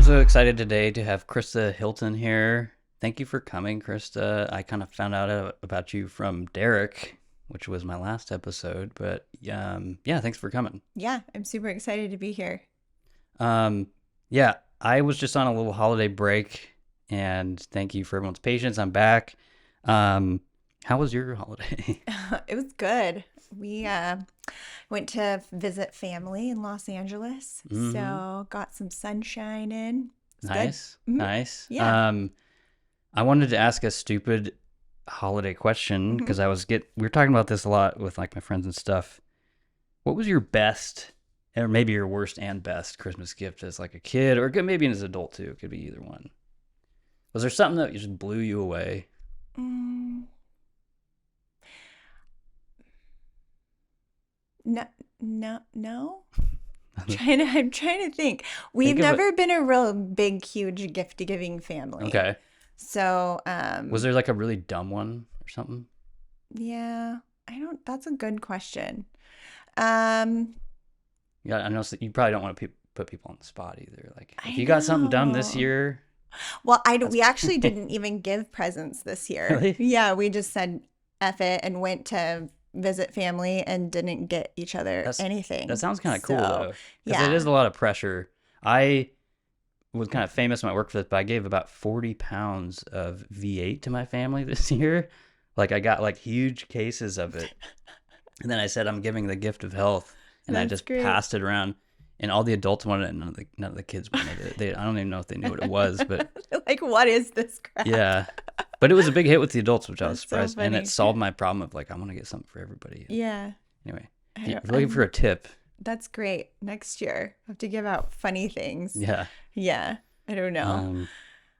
so excited today to have Krista Hilton here. Thank you for coming, Krista. I kind of found out about you from Derek, which was my last episode, but yeah, thanks for coming. Yeah, I'm super excited to be here. Um, yeah, I was just on a little holiday break, and thank you for everyone's patience. I'm back. How was your holiday? It was good. We went to visit family in Los Angeles, hmm so got some sunshine in. It's good. Nice, hmm nice. Yeah. I wanted to ask a stupid holiday question hmm because we were talking about this a lot with like my friends and stuff. What was your best, or maybe your worst and best Christmas gift as like a kid, or maybe as an adult too? It could be either one. Was there something that just blew you away? Mm, no, no, no. I'm trying to think. We've Think of it. never been a real big, huge gift giving family. Okay. So, Was there like a really dumb one or something? yeah, that's a good question. Um, Yeah, I know you probably don't want to put people on the spot either. Like, if I you got something dumb this know. year, Well, that's we actually didn't even give presents this year. really Yeah, we just said F it and went to visit family and didn't get each other that anything. sounds kind of cool So, though, because it is yeah. a lot of pressure. I was kind of famous in my work for this, but I gave about 40 pounds of V8 to my family this year. Like I got like huge cases of it. And then I said, I'm giving the gift of health. And I That's just great. passed it around. And all the adults wanted it, and none of the kids wanted it. I don't even know if they knew what it was, but Like, what is this crap? yeah. But it was a big hit with the adults, which I was That's so surprised. And it funny. solved my problem of like, I want to get something for everybody. Yeah. Anyway, I if you're don't, looking for a tip, that's great. Next year, I have to give out funny things. yeah. Yeah. I don't know.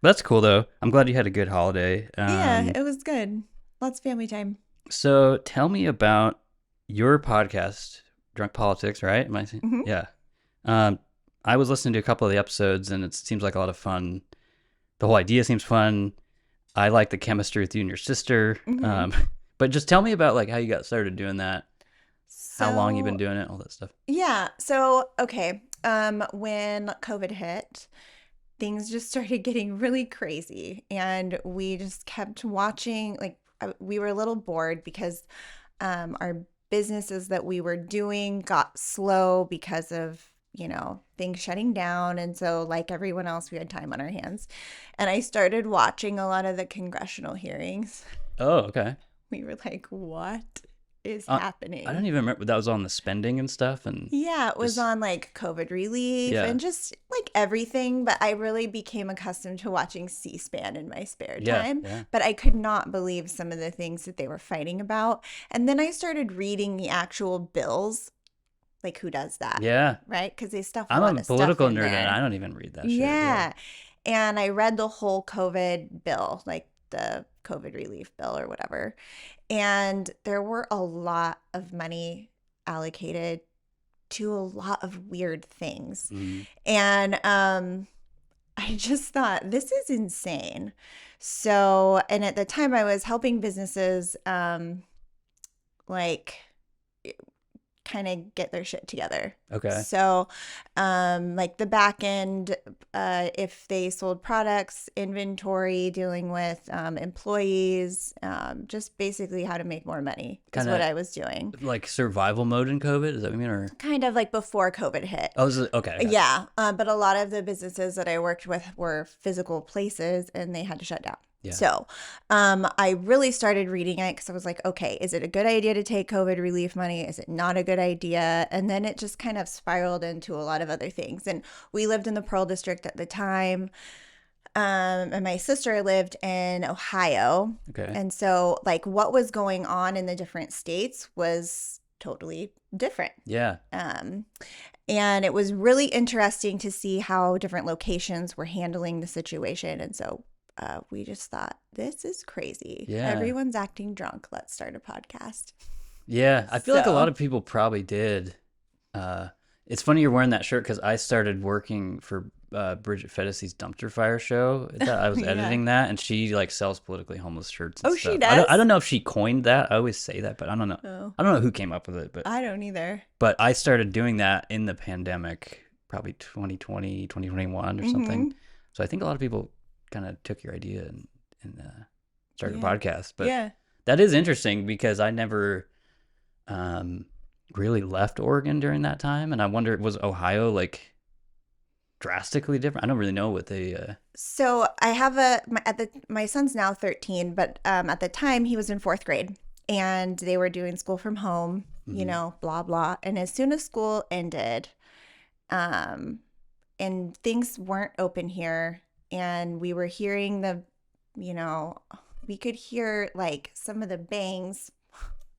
That's cool though. I'm glad you had a good holiday. Yeah, it was good. Lots of family time. So tell me about your podcast, Drunk Politics, right? Am I saying? hmm Yeah. Um, I was listening to a couple of the episodes, and it seems like a lot of fun. The whole idea seems fun. I like the chemistry with you and your sister. hmm But just tell me about like how you got started doing that, how long you've been So, doing it, all that stuff. yeah. So, okay. When COVID hit, things just started getting really crazy, and we just kept watching. Like, we were a little bored because our businesses that we were doing got slow because of, things shutting down. And so, like everyone else, we had time on our hands. And I started watching a lot of the congressional hearings. Oh, okay. We were like, what is I don't happening? even remember that was on the spending and stuff, and Yeah, it was just on like COVID relief yeah, and just like everything. But I really became accustomed to watching C-SPAN in my spare yeah, time. yeah. But I could not believe some of the things that they were fighting about. And then I started reading the actual bills. Like, who does that? Yeah. Right? Because they stuff a I'm lot a of stuff political in nerd, and I there. don't even read that shit. Yeah. Yeah. And I read the whole COVID bill, like the COVID relief bill or whatever. And there were a lot of money allocated to a lot of weird things. Mhm. And I just thought, this is insane. So, and at the time I was helping businesses like kind of get their shit together. Okay. So, like the back end, if they sold products, inventory, dealing with employees, just basically how to make more money is Kind what of I was doing. like survival mode in COVID. Is that what you mean? Or Kind of like before COVID hit. oh, okay. I got you. Yeah, but a lot of the businesses that I worked with were physical places and they had to shut down. Yeah. So I really started reading it because I was like, okay, is it a good idea to take COVID relief money? Is it not a good idea? And then it just kind of spiraled into a lot of other things. And we lived in the Pearl District at the time. And my sister lived in Ohio. Okay. And so, like, what was going on in the different states was totally different. Yeah. And it was really interesting to see how different locations were handling the situation. And so we just thought, this is crazy. Yeah. Everyone's acting drunk. Let's start a podcast. Yeah. I feel like a lot So, of people probably did. It's funny you're wearing that shirt because I started working for Bridget Fettis's Dumpster Fire show. I was yeah. editing that, and she like sells politically homeless shirts and Oh, stuff. she I does? don't know if she coined that. I always say that, but I don't know. Oh, I don't know who came up with it, but I don't either. I started doing that in the pandemic probably 2020, 2021 or Mm-hmm. something. So I think a lot of people kind of took your idea and started a Yeah. podcast. But Yeah. that is interesting because I never um, really left Oregon during that time. And I wonder, was Ohio like drastically different? I don't really know what they. So I have my son's now 13, but at the time he was in fourth grade and they were doing school from home, Mhm. blah blah. And as soon as school ended, um, and things weren't open here, and we were hearing you know, we could hear like some of the bangs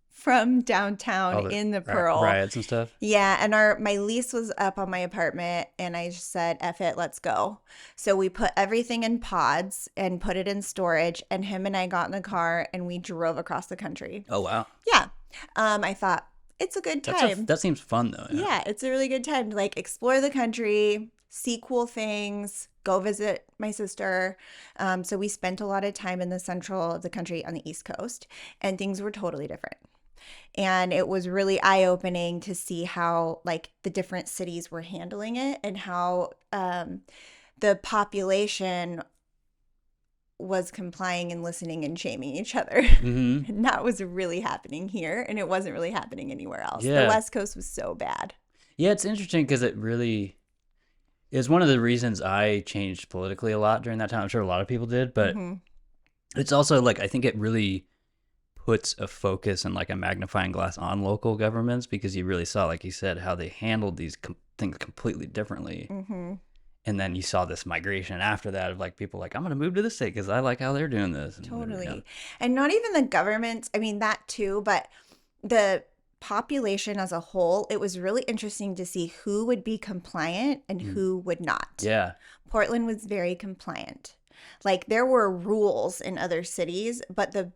from downtown All the in the Pearl. riots and stuff. Yeah, and my lease was up on my apartment and I just said, F it, let's go. So we put everything in pods and put it in storage, and him and I got in the car and we drove across the country. Oh wow, Yeah. I thought it's a good time. that seems fun though. Yeah. Yeah, it's a really good time to like explore the country, see cool things, go visit my sister. So we spent a lot of time in the central of the country on the East Coast, and things were totally different. And it was really eye-opening to see how like the different cities were handling it, and how the population was complying and listening and shaming each other. Mm-hmm. And that was really happening here, and it wasn't really happening anywhere else. The Yeah. West Coast was so bad. Yeah, it's interesting because it really is one of the reasons I changed politically a lot during that time. I'm sure a lot of people did, but Hmm. it's also like I think it really puts a focus and like a magnifying glass on local governments because you really saw, like you said, how they handled these things completely differently. Hmm. And then you saw this migration after that of like people like, I'm going to move to this state because I like how they're doing this. And whatever, yeah. Totally. And not even the government, I mean, that too, but the population as a whole, it was really interesting to see who would be compliant and who would not. Yeah. Portland was very compliant. Like there were rules in other cities, but the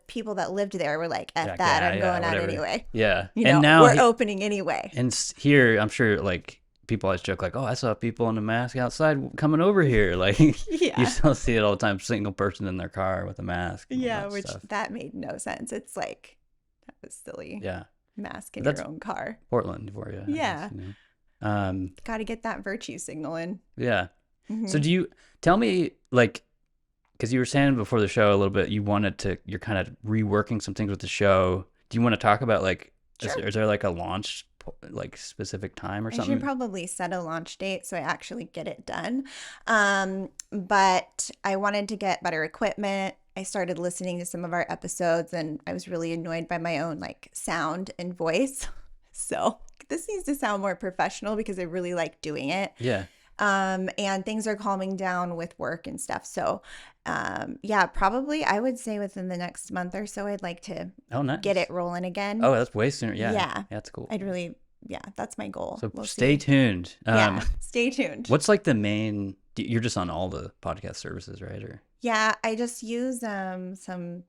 people that lived there were like, F Yeah, that, yeah, I'm yeah, going out whatever. anyway. Yeah. You And know, now we're opening anyway. and here, I'm sure like people always joke like, oh, I saw people in a mask outside coming over here. Like Yeah. you still see it all the time, single person in their car with a mask. And all Yeah, that which stuff. that made no sense. It's like, that was silly. Yeah. Mask in That's your own car. Portland for you. I Yeah. guess, you know? Got to get that virtue signal in. Yeah. Mhm. So do you tell me like, because you were saying before the show a little bit, you're kind of reworking some things with the show. Do you want to talk about like, Sure. is there like a launch like specific time or I something? should probably set a launch date so I actually get it done. But I wanted to get better equipment. I started listening to some of our episodes and I was really annoyed by my own like sound and voice. So this needs to sound more professional because I really like doing it. Yeah. And things are calming down with work and stuff. So, yeah, probably I would say within the next month or so, I'd like to Oh, nice. get it rolling again. Oh, that's way sooner. Yeah. Yeah. That's cool. Yeah, that's my goal. So We'll stay see. tuned. Yeah, stay tuned. What's like the main? You're just on all the podcast services, right? Or Yeah, I just use some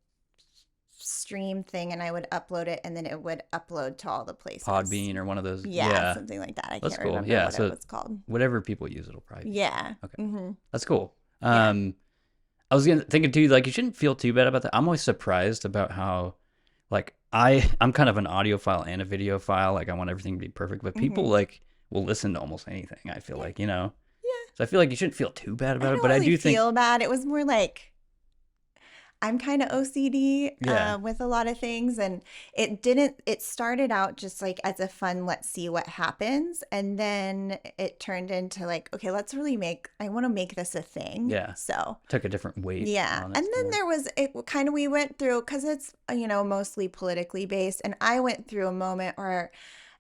stream thing and I would upload it and then it would upload to all the places. Podbean or one of those? Yeah, something like that. I That's can't cool. remember Yeah, what so it was called. whatever people use, it'll probably. Yeah. Okay. Mm-hmm. That's cool. Yeah. I was thinking too, like you shouldn't feel too bad about that. I'm always surprised about how, like I'm kind of an audiophile and a video file. Like I want everything to be perfect, but people Mhm. like will listen to almost anything. I feel Yeah. like, you know. Yeah. So I feel like you shouldn't feel too bad I about it, don't but I really do think. feel bad. It was more like I'm kind of OCD Yeah. with a lot of things, and it started out just like as a fun, let's see what happens. And then it turned into like, okay, I want to make this a thing. Yeah. So, Took a different weight. yeah. on it, And then yeah. there was, we went through, because it's, mostly politically based. And I went through a moment where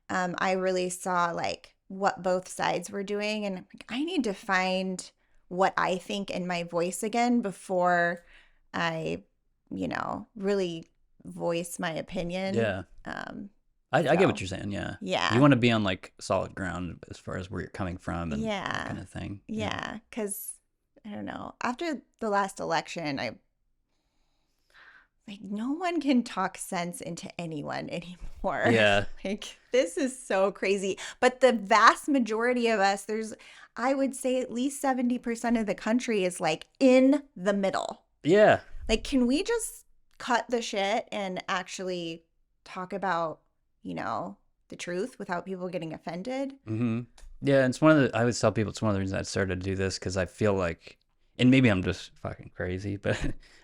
I really saw like what both sides were doing. And I'm like, I need to find what I think in my voice again before I, really voice my opinion. Yeah. Um, I get what so, you're saying. Yeah. yeah. You want to be on like solid ground as far as where you're coming from and that Yeah. kind of thing. Yeah. Because I don't know. After the last election, no one can talk sense into anyone anymore. Yeah. Like, this is so crazy. But the vast majority of us, I would say at least 70% of the country is like in the middle. Yeah. Like, can we just cut the shit and actually talk about, the truth without people getting offended? Mm-hmm. Yeah, it's one of the. I always tell people it's one of the reasons I started to do this because I feel like, and maybe I'm just fucking crazy, but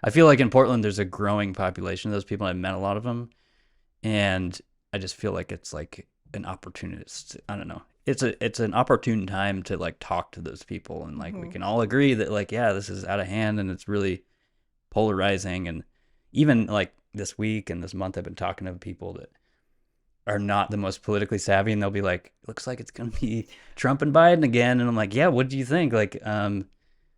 I feel like in Portland there's a growing population of those people. I've met a lot of them, and I just feel like it's like an opportunist. I don't know. It's an opportune time to like talk to those people, and like we Hmm. can all agree that like yeah, this is out of hand and it's really polarizing. And even like this week and this month, I've been talking to people that are not the most politically savvy, and they'll be like, "Looks like it's gonna be Trump and Biden again," and I'm like, "Yeah, what do you think?" Like,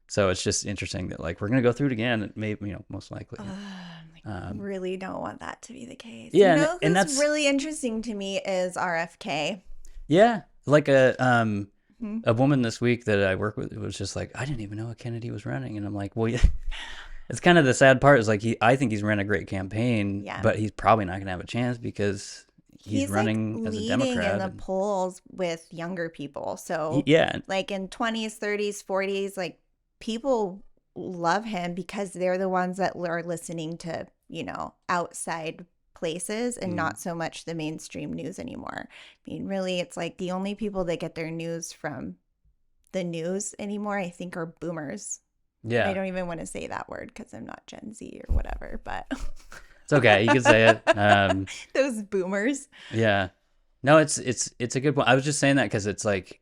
so it's just interesting that like we're gonna go through it again, maybe most likely. I Um, really don't want that to be the case. You yeah, know and who's that's really interesting to me is RFK. yeah, like Hmm. a woman this week that I work with was just like, I didn't even know Kennedy was running, and I'm like, well, yeah. It's kind of the sad part is like I think he's ran a great campaign, Yeah. but he's probably not gonna have a chance because he's He's like running as a leading in Democrat, the and polls with younger people. So, yeah, like in 20s, 30s, 40s, like people love him because they're the ones that are listening to, outside places and mm, not so much the mainstream news anymore. I mean, really, it's like the only people that get their news from the news anymore, I think, are boomers. I yeah. don't even want to say that word because I'm not Gen Z or whatever, but It's okay. You can say it. those boomers. Yeah. No, it's a good point. I was just saying that because it's like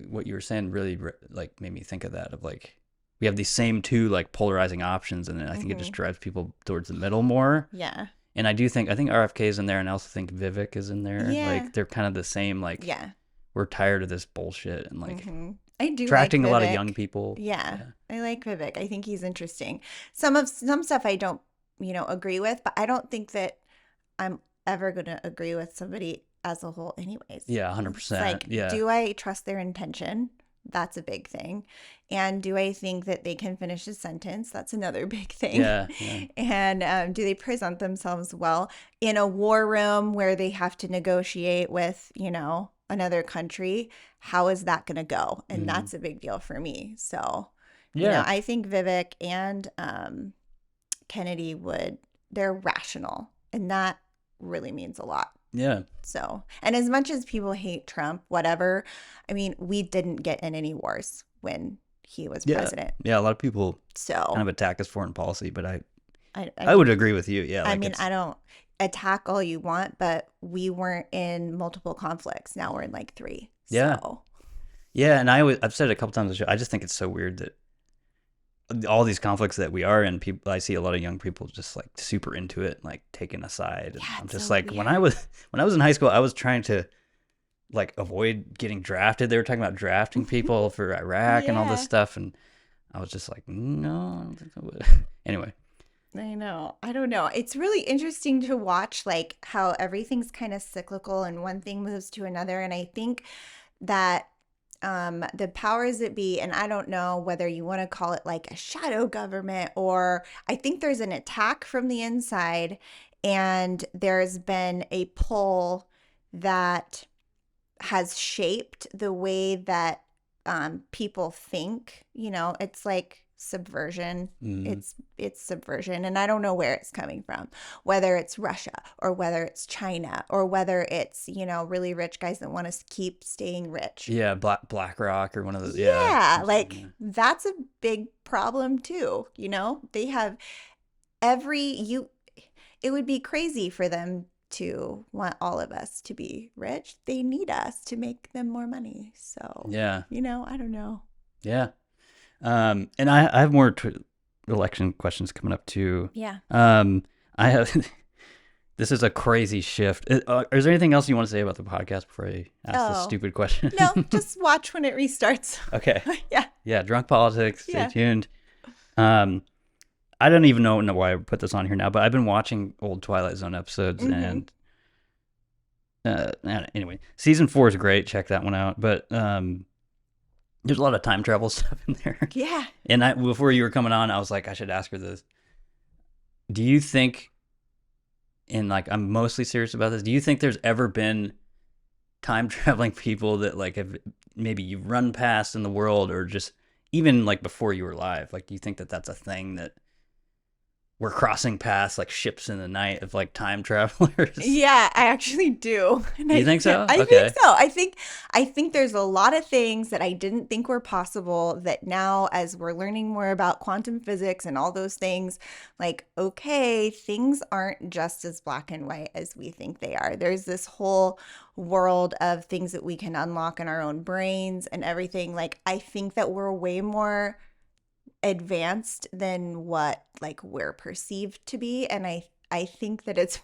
what you were saying really like made me think of that of like we have these same two like polarizing options, and then I think it just Hmm. drives people towards the middle more. Yeah. And I think RFK is in there, and I also think Vivek is in there. Yeah. Like they're kind of the same. Like Yeah. we're tired of this bullshit and like I do like attracting a lot of young Vivek. people. Yeah. Yeah. I like Vivek. I think he's interesting. Some stuff I don't, agree with, but I don't think that I'm ever going to agree with somebody as a whole anyways. Yeah. It's 100%. like, Yeah. do I trust their intention? That's a big thing. And do I think that they can finish a sentence? That's another big thing. Yeah. Yeah. And do they present themselves well in a war room where they have to negotiate with, another country? How is that going to go? And Mhm. that's a big deal for me. So, Yeah. I think Vivek and Kennedy they're rational. And that really means a lot. Yeah. So, and as much as people hate Trump, whatever, I mean, we didn't get in any wars when he was Yeah. president. Yeah. A lot of people kind So, of attack his foreign policy, but I, I I, would agree with you. Yeah. I Like mean, it's I don't attack all you want, but we weren't in multiple conflicts. Now we're in like three. yeah. So, Yeah, and I've said it a couple times on the show. I just think it's so weird that all these conflicts that we are in, people I see a lot of young people just like super into it, like taking a side. And yeah, I'm it's just so like weird. when I was in high school, I was trying to like avoid getting drafted. They were talking about drafting people for Iraq and all this Yeah, stuff, and I was just like, no, I don't think I would. Anyway, I know. I don't know. It's really interesting to watch like how everything's kind of cyclical and one thing moves to another. And I think that the powers that be, and I don't know whether you want to call it like a shadow government, or I think there's an attack from the inside, and there's been a pull that has shaped the way that people think. It's like subversion. mm, It's subversion, and I don't know where it's coming from. Whether it's Russia or whether it's China or whether it's really rich guys that want to keep staying rich. yeah, BlackRock or one of the yeah, Yeah, like something, that's a big problem too. They have every you. It would be crazy for them to want all of us to be rich. They need us to make them more money. So, yeah, I don't know. yeah. And I have more election questions coming up too. Yeah. I have. This is a crazy shift. Is there anything else you want to say about the podcast before I ask this Oh, stupid question? no, just watch when it restarts. Okay. Yeah. Yeah, drunk politics. Stay Yeah. tuned. Um, I don't even know why I put this on here now, but I've been watching old Twilight Zone episodes, Hmm. and anyway, season 4 is great. Check that one out. But there's a lot of time travel stuff in there. Yeah. And before you were coming on, I was like, I should ask her this. Do you think, and like I'm mostly serious about this, do you think there's ever been time traveling people that like have maybe you've run past in the world, or just even like before you were alive? Like, do you think that that's a thing that we're crossing paths like ships in the night of like time travelers. Yeah, I actually do. And You think so? I think Okay. so. I think there's a lot of things that I didn't think were possible that now as we're learning more about quantum physics and all those things, like okay, things aren't just as black and white as we think they are. There's this whole world of things that we can unlock in our own brains and everything. Like I think that we're way more advanced than what like we're perceived to be, and I think that it's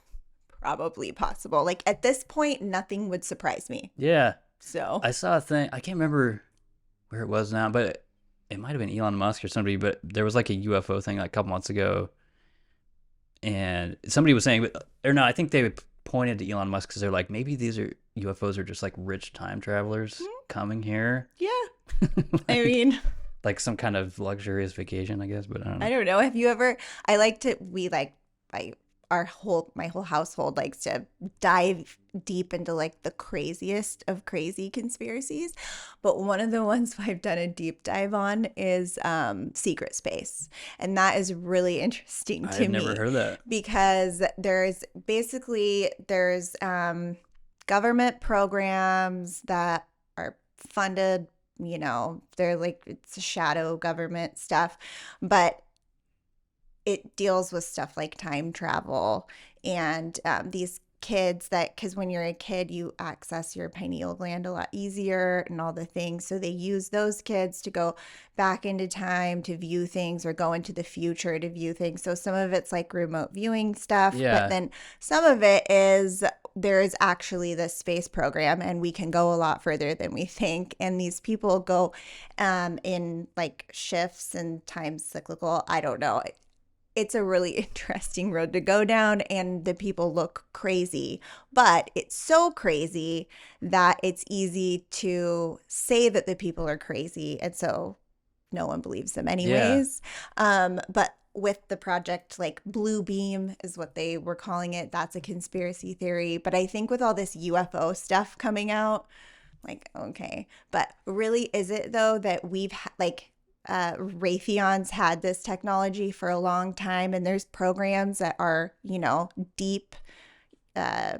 probably possible. Like at this point nothing would surprise me. Yeah. So I saw a thing. I can't remember where it was now, but it might have been Elon Musk or somebody, but there was like a UFO thing like a couple months ago. And somebody was saying, or no, I think they pointed to Elon Musk because they're like, maybe these are UFOs are just like rich time travelers coming here. yeah, I like, mean, like some kind of luxurious vacation, I guess, but I don't I know. don't know. Have you ever? I like to. We like. I my whole household likes to dive deep into like the craziest of crazy conspiracies. But one of the ones I've done a deep dive on is secret space, and that is really interesting to I've never me heard of that. because there's government programs that are funded. You know, they're like it's shadow government stuff, but it deals with stuff like time travel and these kids that because when you're a kid you access your pineal gland a lot easier and all the things, so they use those kids to go back into time to view things or go into the future to view things. So some of it's like remote viewing stuff, but Yeah. then some of it is there is actually this space program and we can go a lot further than we think, and these people go in like shifts and time cyclical, I don't know, it's a really interesting road to go down and the people look crazy, but it's so crazy that it's easy to say that the people are crazy, and so no one believes them Yeah. anyways. But with the project like Blue Beam is what they were calling it, that's a conspiracy theory, but I think with all this UFO stuff coming out, like okay, but really is it though that like Raytheon's had this technology for a long time, and there's programs that are, you know, deep uh,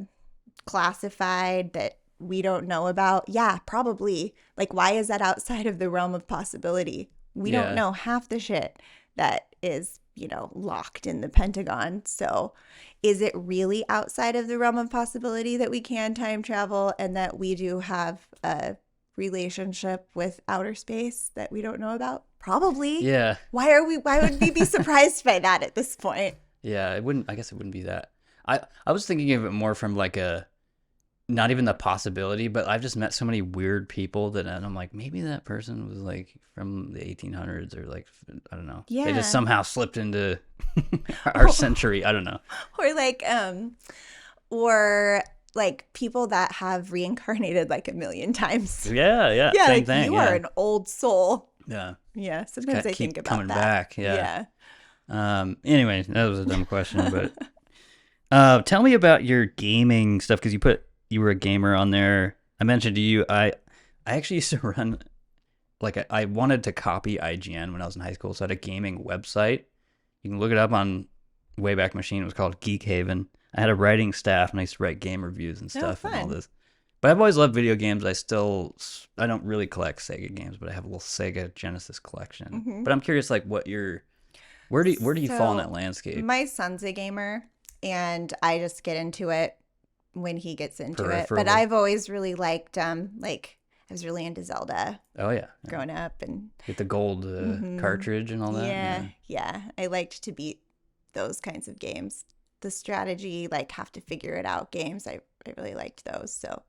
classified that we don't know about. Yeah, probably. Like, why is that outside of the realm of possibility? We don't Yeah. know half the shit that is, you know, locked in the Pentagon. So, is it really outside of the realm of possibility that we can time travel and that we do have a relationship with outer space that we don't know about? Probably. Yeah. Why would we be surprised by that at this point? Yeah. It wouldn't, I guess it wouldn't be that. I was thinking of it more from like a, not even the possibility, but I've just met so many weird people that and I'm like, maybe that person was like from the 1800s or like, I don't know. They just Yeah. somehow slipped into our century. I don't know. Or like or like people that have reincarnated like a million times. Yeah. Yeah. Yeah, Same like thing. you are Yeah. an old soul. Yeah. Yeah, sometimes I think Keep about coming that. back. Yeah. Yeah. Anyway, that was a dumb question, but tell me about your gaming stuff because you were a gamer on there. I mentioned to you I actually used to run like I wanted to copy IGN when I was in high school, so I had a gaming website. You can look it up on Wayback Machine. It was called Geek Haven. I had a writing staff and I used to write game reviews and Oh, stuff and all fun. this. But I've always loved video games. I don't really collect Sega games, but I have a little Sega Genesis collection. Hmm. But I'm curious, like, where do you fall in that So landscape? my son's a gamer and I just get into it when he gets into it. But Peripherally. I've always really liked like I was really into Zelda Oh yeah, yeah. growing up and Get the gold cartridge and all that. yeah, Yeah. yeah. I liked to beat those kinds of games. The strategy, like have to figure it out games, I really liked those. So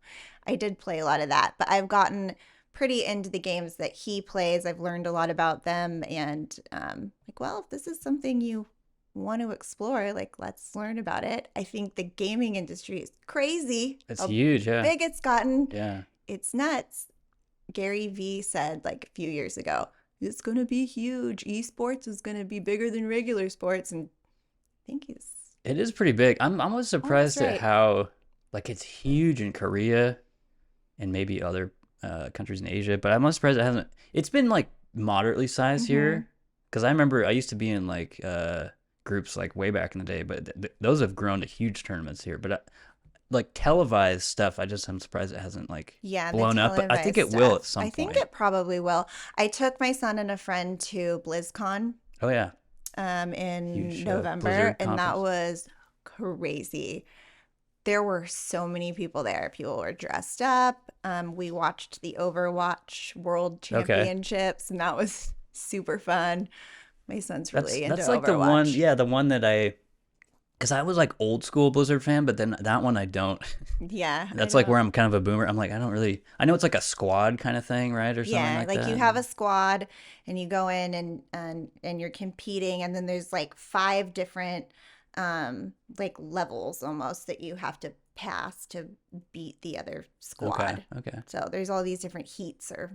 I did play a lot of that. But I've gotten pretty into the games that he plays. I've learned a lot about them and like, well, if this is something you want to explore, like let's learn about it. I think the gaming industry is crazy. It's How huge. Yeah. big it's gotten. Yeah. It's nuts. Gary Vee said like a few years ago, it's going to be huge. Esports is going to be bigger than regular sports. And I think he's It is pretty big. I'm almost almost surprised at right. how like it's huge in Korea and maybe other countries in Asia, but I'm not surprised it hasn't. It's been like moderately sized Hmm. here because I remember I used to be in like groups like way back in the day, but those have grown to huge tournaments here. But like televised stuff, I'm surprised it hasn't like Yeah, the blown up. But I think televised it will at stuff. some I think point. it probably will. I took my son and a friend to BlizzCon Oh yeah, in huge November, Blizzard and that conference. was crazy. There were so many people there. People were dressed up. We watched the Overwatch World Okay. Championships, and that was super fun. My son's really into That's like the one, Overwatch. yeah, the one that because I was like old school Blizzard fan, but then that one I don't. Yeah, I That's like don't. where I'm kind of a boomer. I'm like, I don't really. I know it's like a squad kind of thing, right, or something Yeah, like like you that. have a squad and you go in and you're competing, and then there's like five different like levels almost that you have to pass to beat the other Okay, squad. okay, So there's all these different heats or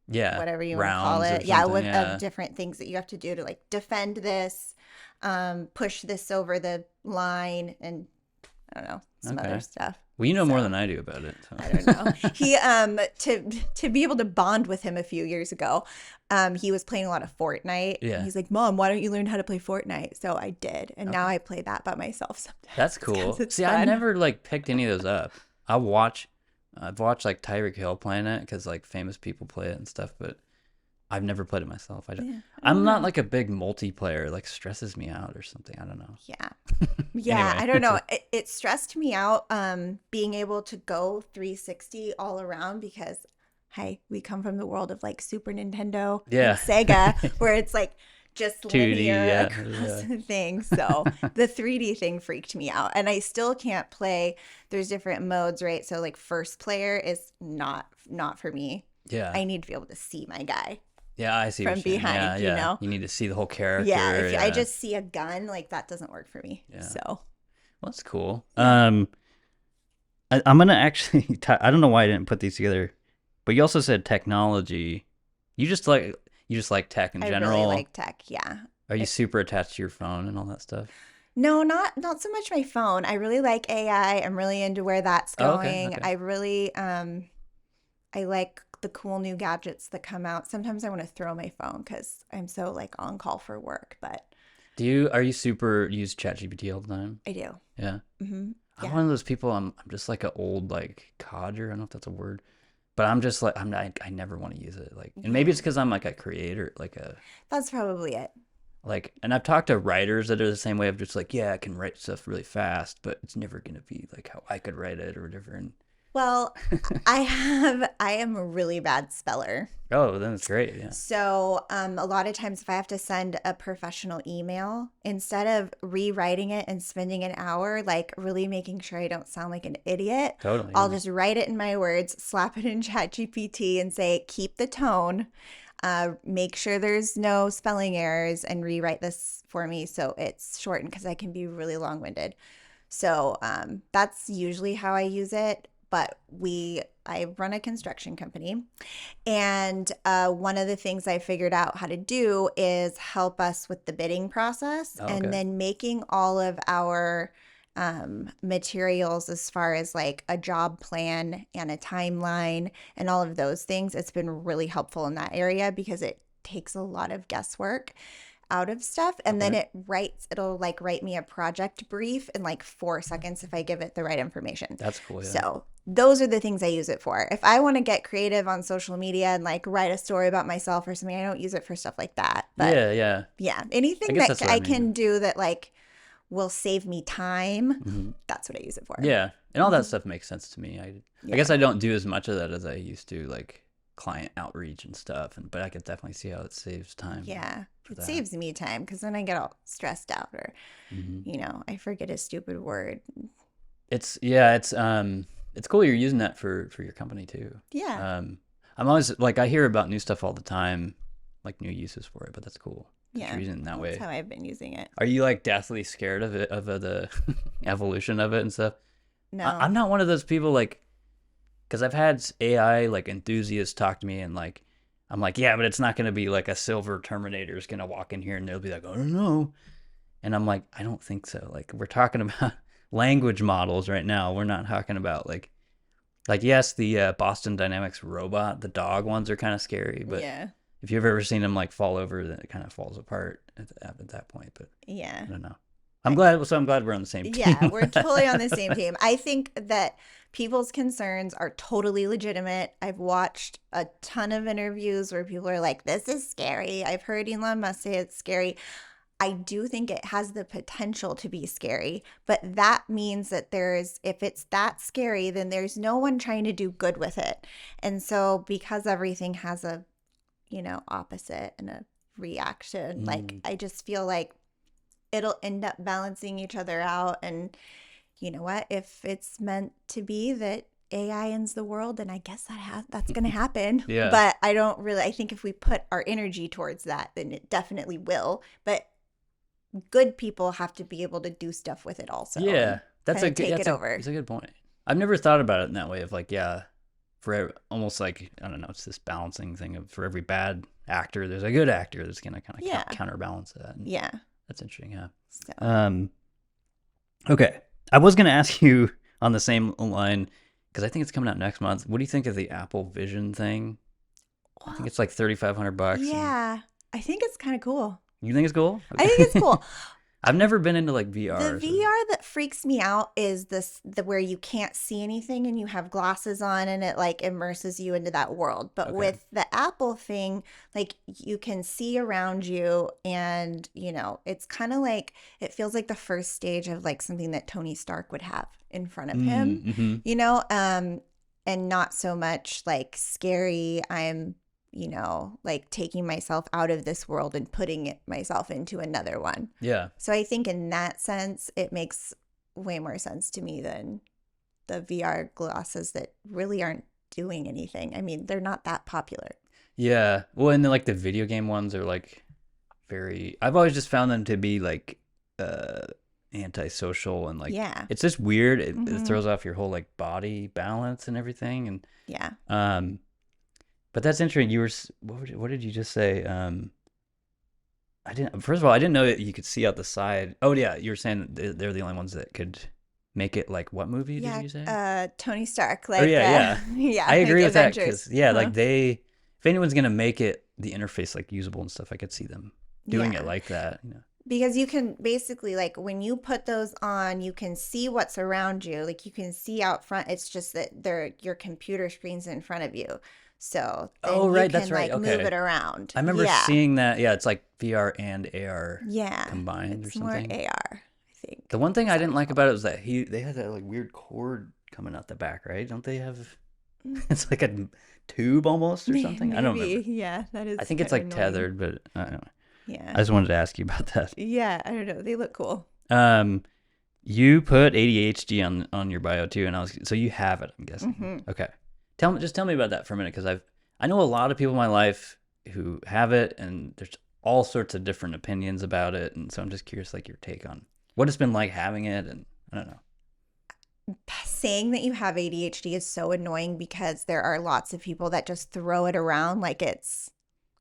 yeah, whatever you want to call rounds or it. Yeah, something. with of Yeah, different things that you have to do to like defend this, push this over the line, and I don't know, some other okay. stuff. Well, you know more So than I do about it. I don't know. So. He to be able to bond with him a few years ago, he was playing a lot of Fortnite. And Yeah. he's like, "Mom, why don't you learn how to play Fortnite?" So I did, and now Okay. I play that by myself That's sometimes because cool. it's See, I fun. never like picked any of those up. I watch, I've watched like Tyreek Hill playing it because like famous people play it and stuff, but I've never played it myself. Yeah, I I'm don't not know. like a big multiplayer. It, like stresses me out or something. I don't know. Yeah, yeah. Anyway, I don't know. It stressed me out, being able to go 360 all around because, hi, we come from the world of like Super Nintendo and yeah, Sega, where it's like just 2D. linear Yeah, across yeah. the thing. So the 3D thing freaked me out, and I still can't play. There's different modes, right? So like first player is not for me. Yeah. I need to be able to see my guy Yeah, I see from what you're saying. Yeah, behind, you yeah. know? You need to see the whole Yeah, character. if I Yeah, just see a gun, like that doesn't work for me. yeah. So, Well, that's cool. yeah. I'm gonna actually. I don't know why I didn't put these together, but you also said technology. You just like tech in I really general. like tech. Yeah. Are you It, super attached to your phone and all that stuff? no, not so much my phone. I really like AI. I'm really into where that's Oh, okay, going. okay. I really I like the cool new gadgets that come out. Sometimes I want to throw my phone cuz I'm so like on call for work, but Are you super use ChatGPT all the time? I do. Yeah. I'm Yeah. one of those people. I'm just like an old like codger. I don't know if that's a word, but I'm just like I'm not. I never want to use it. Like, and maybe Yeah. it's because I'm like a creator, That's probably it. and I've talked to writers that are the same way of just like, yeah, I can write stuff really fast, but it's never gonna be like how I could write it or whatever. And Well, I am a really bad speller. oh, then it's great. Yeah. So, a lot of times, if I have to send a professional email, instead of rewriting it and spending an hour, like really making sure I don't sound like an idiot, Totally. I'll Yeah. just write it in my words, slap it in ChatGPT, and say, keep the tone, make sure there's no spelling errors, and rewrite this for me so it's shortened because I can be really long winded. So, that's usually how I use it. But I run a construction company, and one of the things I figured out how to do is help us with the bidding process Oh, and okay. then making all of our materials as far as like a job plan and a timeline and all of those things. It's been really helpful in that area because it takes a lot of guesswork out of stuff, and then Okay. it'll like write me a project brief in like 4 seconds if I give it the right information. That's cool. Yeah. So those are the things I use it for. If I want to get creative on social media and like write a story about myself or something, I don't use it for stuff like that. But Yeah. Yeah. yeah, I anything guess that that's what I I mean. can do that like will save me time, Hmm. that's what I use it for. Yeah, and all that Mhm. stuff makes sense to me. I Yeah. guess I don't do as much of that as I used to, like client outreach and stuff. But I could definitely see how it saves time Yeah. for It that. saves me time because then I get all stressed out or, Hmm. I forget a stupid word. It's cool you're using that for your company too. Yeah. Um, I'm always like I hear about new stuff all the time, like new uses for it. But that's cool that Yeah. you're using it in that That's way. how I've been using it. Are you like deathly scared of it, the evolution of it and stuff? No. I'm not one of those people like, because I've had AI like enthusiasts talk to me and like, I'm like, yeah, but it's not going to be like a silver Terminator is going to walk in here and they'll be like, I don't know. And I'm like, I don't think so. Like, we're talking about language models right now. We're not talking about like yes, the Boston Dynamics robot, the dog ones are kind of scary, but Yeah. if you've ever seen them like fall over, then it kind of falls apart at that point. But Yeah. I don't know. I, I'm glad we're on the same yeah, team. we're totally on the same team. I think that people's concerns are totally legitimate. I've watched a ton of interviews where people are like, this is scary. I've heard Elon Musk say it's scary. I do think it has the potential to be scary, but that means that if it's that scary, then there's no one trying to do good with it. And so because everything has a, opposite and a reaction, like Mm, I just feel like it'll end up balancing each other out. And you know what? If it's meant to be that AI ends the world, then I guess that's going to happen. yeah. But I think if we put our energy towards that, then it definitely will. But good people have to be able to do stuff with it also Yeah. and kind of take it over. That's a good point. I've never thought about it in that way of like, yeah, almost like, I don't know, it's this balancing thing of for every bad actor, there's a good actor that's going to kind of Yeah. counterbalance that. And Yeah. that's interesting. Yeah. So, Okay. I was going to ask you on the same line, because I think it's coming out next month. What do you think of the Apple Vision thing? I think well, it's like $3,500. yeah, I think it's kind of cool. You think it's cool? I think it's cool. I've never been into like VR. The VR that freaks me out is the where you can't see anything and you have glasses on and it like immerses you into that world. But Okay. with the Apple thing, like you can see around you and it's kind of like it feels like the first stage of like something that Tony Stark would have in front of him, Mm-hmm. and not so much like scary. I'm like taking myself out of this world and putting myself into another one. Yeah. So I think in that sense, it makes way more sense to me than the VR glasses that really aren't doing anything. I mean, they're not that popular. Yeah. Well, and then like the video game ones are like I've always just found them to be like antisocial and like Yeah. it's just weird. It Mhm. throws off your whole like body balance and everything. And Yeah. but that's interesting. What did you just say? First of all, I didn't know that you could see out the side. Oh yeah, you were saying they're the only ones that could make it like what movie did you say? Tony Stark, Oh like yeah, yeah, I agree like with that Avengers. because yeah, Uh-huh. like if anyone's gonna make it the interface like usable and stuff, I could see them doing Yeah. it like that. Because you can basically like when you put those on, you can see what's around you. Like you can see out front. It's just that your computer screen's in front of you. So then Oh you right, can that's right. like move Okay, it around. I remember Yeah. seeing that. Yeah, it's like VR and AR Yeah. combined or It's more something. AR, I think. The one thing Is I that didn't what like it's about it was that they had that like weird cord coming out the back, right? Don't they have? called? It's like a tube almost or something. I don't Maybe. remember. Yeah, that is I think kind it's of like annoying. tethered, but I don't know. Yeah. I just wanted to ask you about that. Yeah, I don't know. They look cool. Um, you put ADHD on your bio too, and so you have it, I'm guessing. Hmm. Okay, just tell me about that for a minute, because I know a lot of people in my life who have it, and there's all sorts of different opinions about it, and so I'm just curious, like your take on what it's been like having it, and I don't know. Saying that you have ADHD is so annoying because there are lots of people that just throw it around like it's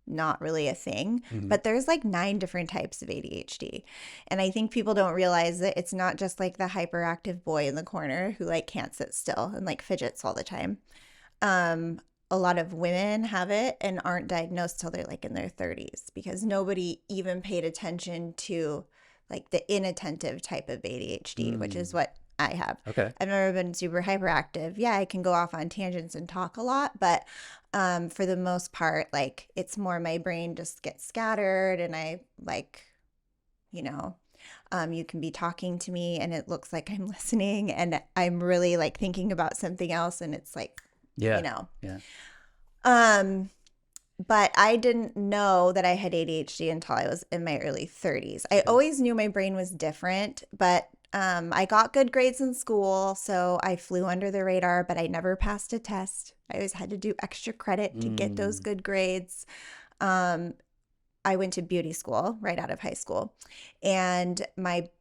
not really a thing. Mhm. But there's like 9 different types of ADHD. And I think people don't realize that it's not just like the hyperactive boy in the corner who like can't sit still and like fidgets all the time. A lot of women have it and aren't diagnosed till they're like in their 30s because nobody even paid attention to like the inattentive type of ADHD, which is what I have. Okay. I've never been super hyperactive. Yeah, I can go off on tangents and talk a lot, but for the most part, like it's more my brain just gets scattered and I like, you can be talking to me and it looks like I'm listening and I'm really like thinking about something else and it's like, Yeah. Yeah. But I didn't know that I had ADHD until I was in my early 30s. I always knew my brain was different, but I got good grades in school, so I flew under the radar, but I never passed a test. I always had to do extra credit to get those good grades. I went to beauty school right out of high school, and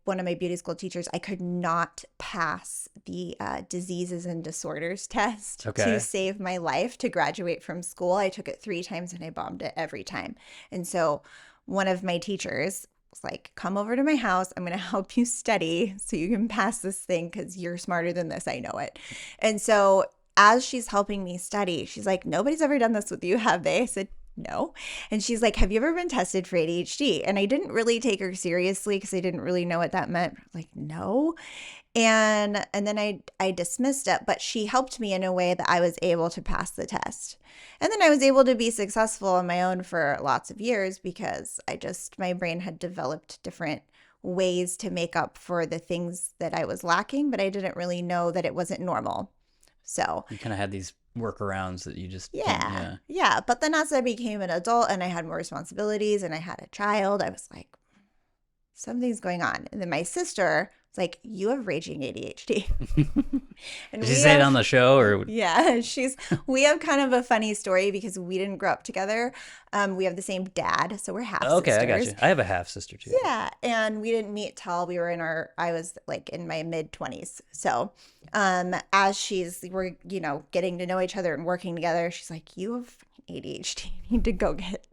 one of my beauty school teachers, I could not pass the diseases and disorders test to save my life to graduate from school. I took it 3 times and I bombed it every time. And so one of my teachers was like, come over to my house. I'm going to help you study so you can pass this thing because you're smarter than this. I know it. And so as she's helping me study, she's like, nobody's ever done this with you, have they? I said, no. And she's like, have you ever been tested for ADHD? And I didn't really take her seriously because I didn't really know what that meant. Like, no. And then I dismissed it, but she helped me in a way that I was able to pass the test. And then I was able to be successful on my own for lots of years because my brain had developed different ways to make up for the things that I was lacking, but I didn't really know that it wasn't normal. So, You kind of had these workarounds that you just didn't, yeah. yeah. Yeah, but then as I became an adult and I had more responsibilities and I had a child, I was like, something's going on. And then my sister was like, you have raging ADHD. And Did she we say it have, on the show or? yeah, we have kind of a funny story because we didn't grow up together. We have the same dad, so we're half Okay, I got sisters. you. I have a half sister too. Yeah, and we didn't meet till we were I was like in my mid 20s. So, as we're, getting to know each other and working together, she's like, you have ADHD. You need to go get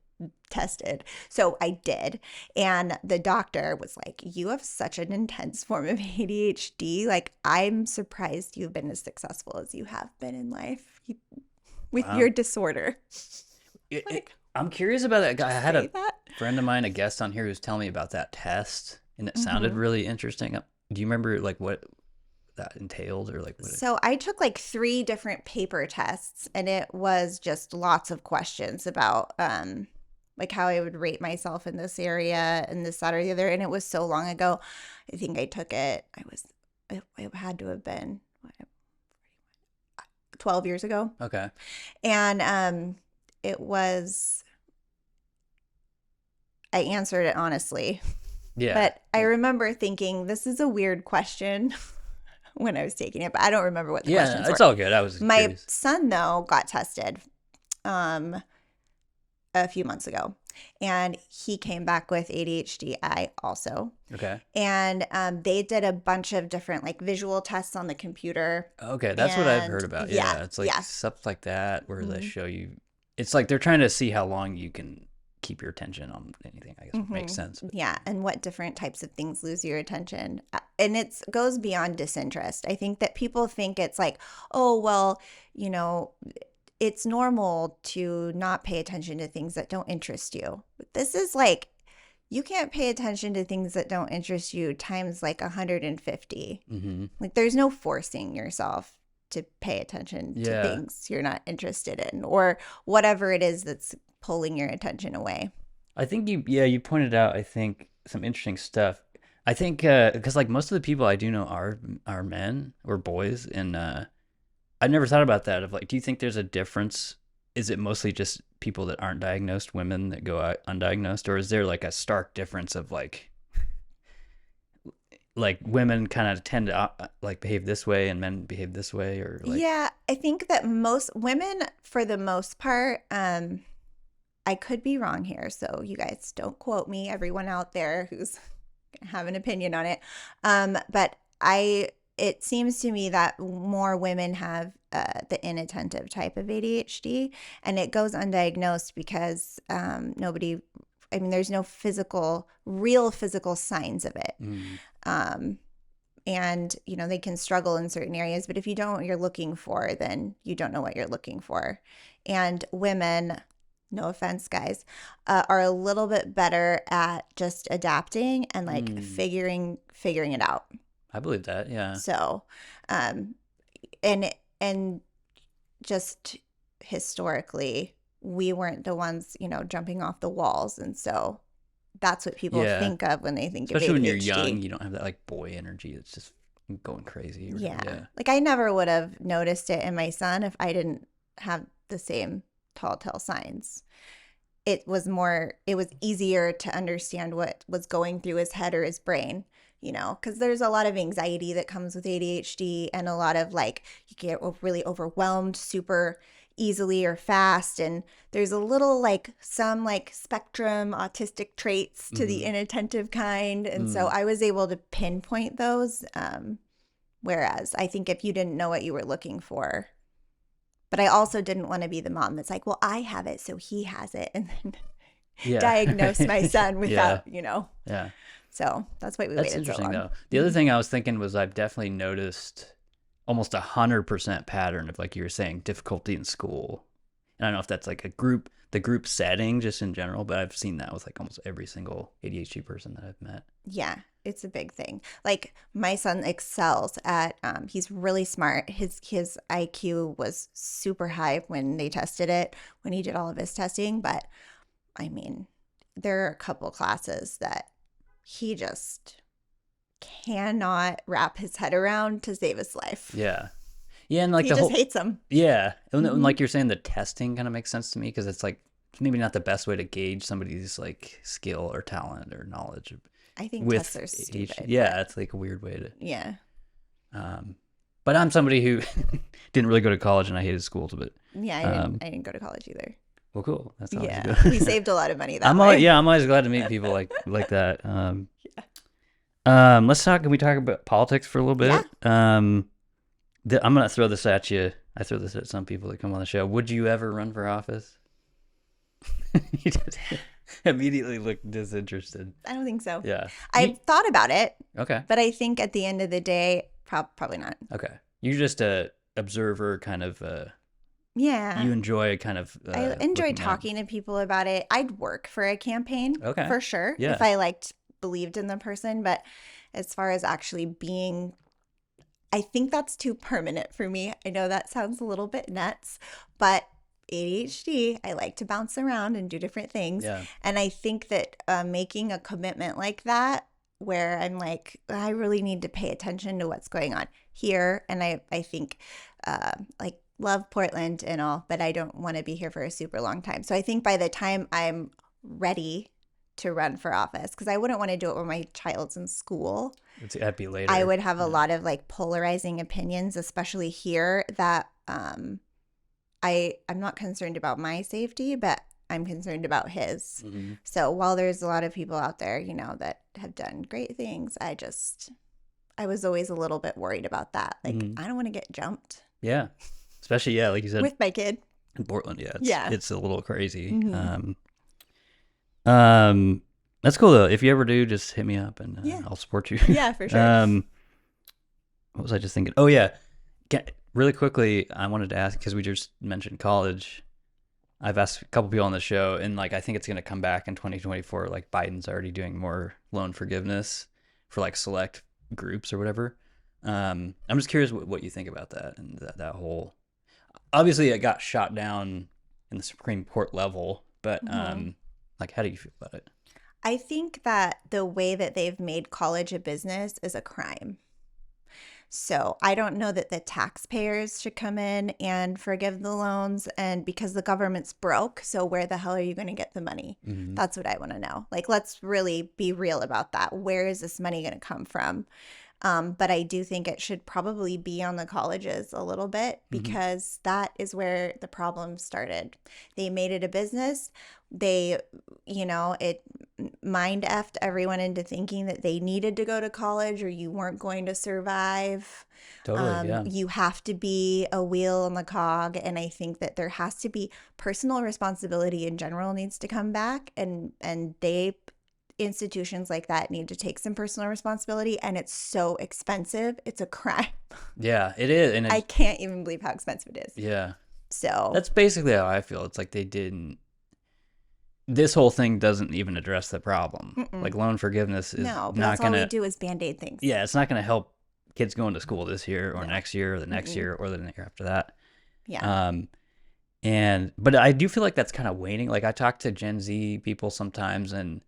tested. So I did. And the doctor was like, you have such an intense form of ADHD. Like, I'm surprised you've been as successful as you have been in life with Wow. your disorder. Like, I'm curious about that guy. I had say a that? friend of mine, a guest on here, who's telling me about that test, and it sounded Mhm. really interesting. Do you remember like what that entailed, or like what? So I took like 3 different paper tests, and it was just lots of questions about like how I would rate myself in this area and this, that, or the other. And it was so long ago. I think I took it. It had to have been 12 years ago. Okay. And it was, I answered it honestly. Yeah. But I remember thinking, this is a weird question when I was taking it, but I don't remember what the Yeah, questions it's were. all good. I was My curious. son, though, got tested a few months ago, and he came back with ADHD also. Okay. And they did a bunch of different like visual tests on the computer. Okay, that's what I've heard And about. yeah, Yeah, it's like yeah. stuff like that where they Mhm. show you. It's like they're trying to see how long you can keep your attention on anything. I guess would make Mhm. sense. But Yeah, and what different types of things lose your attention. And it goes beyond disinterest. I think that people think it's like, oh, well, you know, it's normal to not pay attention to things that don't interest you. But this is like, you can't pay attention to things that don't interest you times like 150. mm-hmm. Like, there's no forcing yourself to pay attention to Yeah, things you're not interested in or whatever it is that's pulling your attention away. I think you pointed out, I think, some interesting stuff. I think because like most of the people I do know are men or boys, and I never thought about that. Of like, do you think there's a difference? Is it mostly just people that aren't diagnosed, women that go out undiagnosed, or is there like a stark difference of like women kind of tend to like behave this way and men behave this way, or like? Yeah, I think that most women, for the most part, I could be wrong here, so you guys don't quote me, everyone out there who's gonna have an opinion on it. But it seems to me that more women have the inattentive type of ADHD, and it goes undiagnosed because there's no real physical signs of it. Mm, Um, and they can struggle in certain areas, but if you don't know what you're looking for, then you don't know what you're looking for. And women, no offense guys, are a little bit better at just adapting and like mm, figuring it out. I believe that. Yeah. So um and just historically, we weren't the ones jumping off the walls, and so that's what people Yeah. think of when they think of Especially when you're young, ADHD. you don't have that like boy energy. It's just going crazy. Yeah. Yeah. Like, I never would have noticed it in my son if I didn't have the same telltale signs. It was easier to understand what was going through his head or his brain, because there's a lot of anxiety that comes with ADHD, and a lot of like, you get really overwhelmed super easily or fast. And there's a little like some like spectrum autistic traits to the Mm-hmm. inattentive kind. And so Mm. I was able to pinpoint those. Whereas I think if you didn't know what you were looking for, but I also didn't want to be the mom that's like, well, I have it, so he has it, and then Yeah. diagnose my son Yeah. without, Yeah. So that's why we That's waited so interesting long. though. The other thing I was thinking was I've definitely noticed almost 100% pattern of, like you were saying, difficulty in school. I don't know if that's like the group setting just in general, but I've seen that with like almost every single ADHD person that I've met. Yeah, it's a big thing. Like my son excels at he's really smart. His IQ was super high when they tested it, when he did all of his testing, but I mean, there are a couple classes that he just cannot wrap his head around to save his life. Yeah. Yeah, and like He the just whole hates them. yeah, and Hmm. like you're saying, the testing kind of makes sense to me because it's like maybe not the best way to gauge somebody's like skill or talent or knowledge I think tests with are ADHD. stupid, but Yeah, it's like a weird way to. yeah. Um, but I'm somebody who didn't really go to college and I hated schools, but Yeah, I didn't go to college either. well, cool. That's always Yeah, we good. saved a lot of money that way. Yeah, I'm always glad to meet people like that. Yeah. Let's talk. Can we talk about politics for a little Yeah. bit? I'm gonna throw this at you. I throw this at some people that come on the show. Would you ever run for office? You just immediately look disinterested. I don't think so. Yeah. I've thought about it, Okay. but I think at the end of the day, probably not. Okay. You're just a observer, kind of. Yeah. You enjoy kind of. I enjoy looking at. talking to people about it. I'd work for a campaign Okay. for sure Yeah. if I believed in the person, but as far as actually being, I think that's too permanent for me. I know that sounds a little bit nuts, but ADHD, I like to bounce around and do different things. Yeah. And I think that making a commitment like that, where I'm like, I really need to pay attention to what's going on here. And I think, like, love Portland and all, but I don't want to be here for a super long time. So I think by the time I'm ready to run for office, because I wouldn't want to do it when my child's in school. That'd be later. I would have a lot of like polarizing opinions, especially here, that I'm not concerned about my safety, but I'm concerned about his. Mm-hmm. So while there's a lot of people out there, that have done great things, I was always a little bit worried about that. Like, I don't want to get jumped. Yeah. Especially, yeah, like you said, with my kid in Portland. Yeah. It's a little crazy. Mhm. That's cool though. If you ever do, just hit me up and Yeah. I'll support you. Yeah, for sure. What was I just thinking? Oh yeah, really quickly, I wanted to ask because we just mentioned college. I've asked a couple people on the show, and like I think it's going to come back in 2024. Like Biden's already doing more loan forgiveness for like select groups or whatever. I'm just curious what you think about that and that whole. Obviously, it got shot down in the Supreme Court level, but like, how do you feel about it? I think that the way that they've made college a business is a crime. So I don't know that the taxpayers should come in and forgive the loans, and because the government's broke, so where the hell are you going to get the money? Mm-hmm. That's what I want to know. Like, let's really be real about that. Where is this money going to come from? But I do think it should probably be on the colleges a little bit, because that is where the problem started. They made it a business. They, it mind effed everyone into thinking that they needed to go to college or you weren't going to survive. Totally, yeah. You have to be a wheel in the cog. And I think that there has to be personal responsibility in general needs to come back, and institutions like that need to take some personal responsibility, and it's so expensive. It's a crime. Yeah, it is. And I can't even believe how expensive it is. Yeah. So that's basically how I feel. It's like they didn't. This whole thing doesn't even address the problem. Mm-mm. Like loan forgiveness is no, but not that's going to. all we do is band-aid things. Yeah, it's not going to help kids going to school this year or next year or the next year or the year after that. Yeah. But I do feel like that's kind of waning. Like I talk to Gen Z people sometimes, and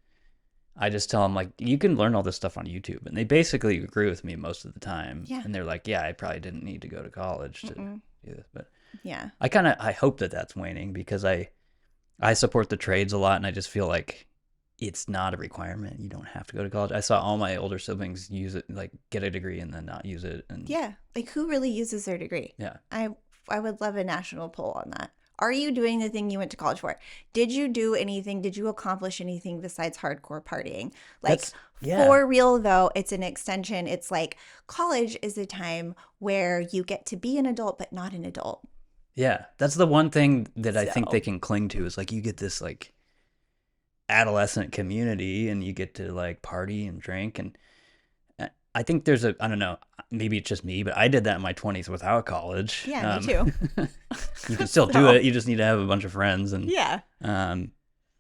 I just tell them like, you can learn all this stuff on YouTube, and they basically agree with me most of the time. Yeah. And they're like, yeah, I probably didn't need to go to college to do this, but yeah, I hope that that's waning, because I support the trades a lot, and I just feel like it's not a requirement. You don't have to go to college. I saw all my older siblings use it, like get a degree and then not use it. And yeah, like who really uses their degree? Yeah. I would love a national poll on that. Are you doing the thing you went to college for? Did you do anything? Did you accomplish anything besides hardcore partying? Like, for real though, it's an extension. It's like college is a time where you get to be an adult, but not an adult. Yeah, that's the one thing that I think they can cling to, is like you get this like adolescent community and you get to like party and drink, and I think there's I don't know, maybe it's just me, but I did that in my 20s without college. Yeah, me too. You can still do So, it. You just need to have a bunch of friends. And, yeah, um,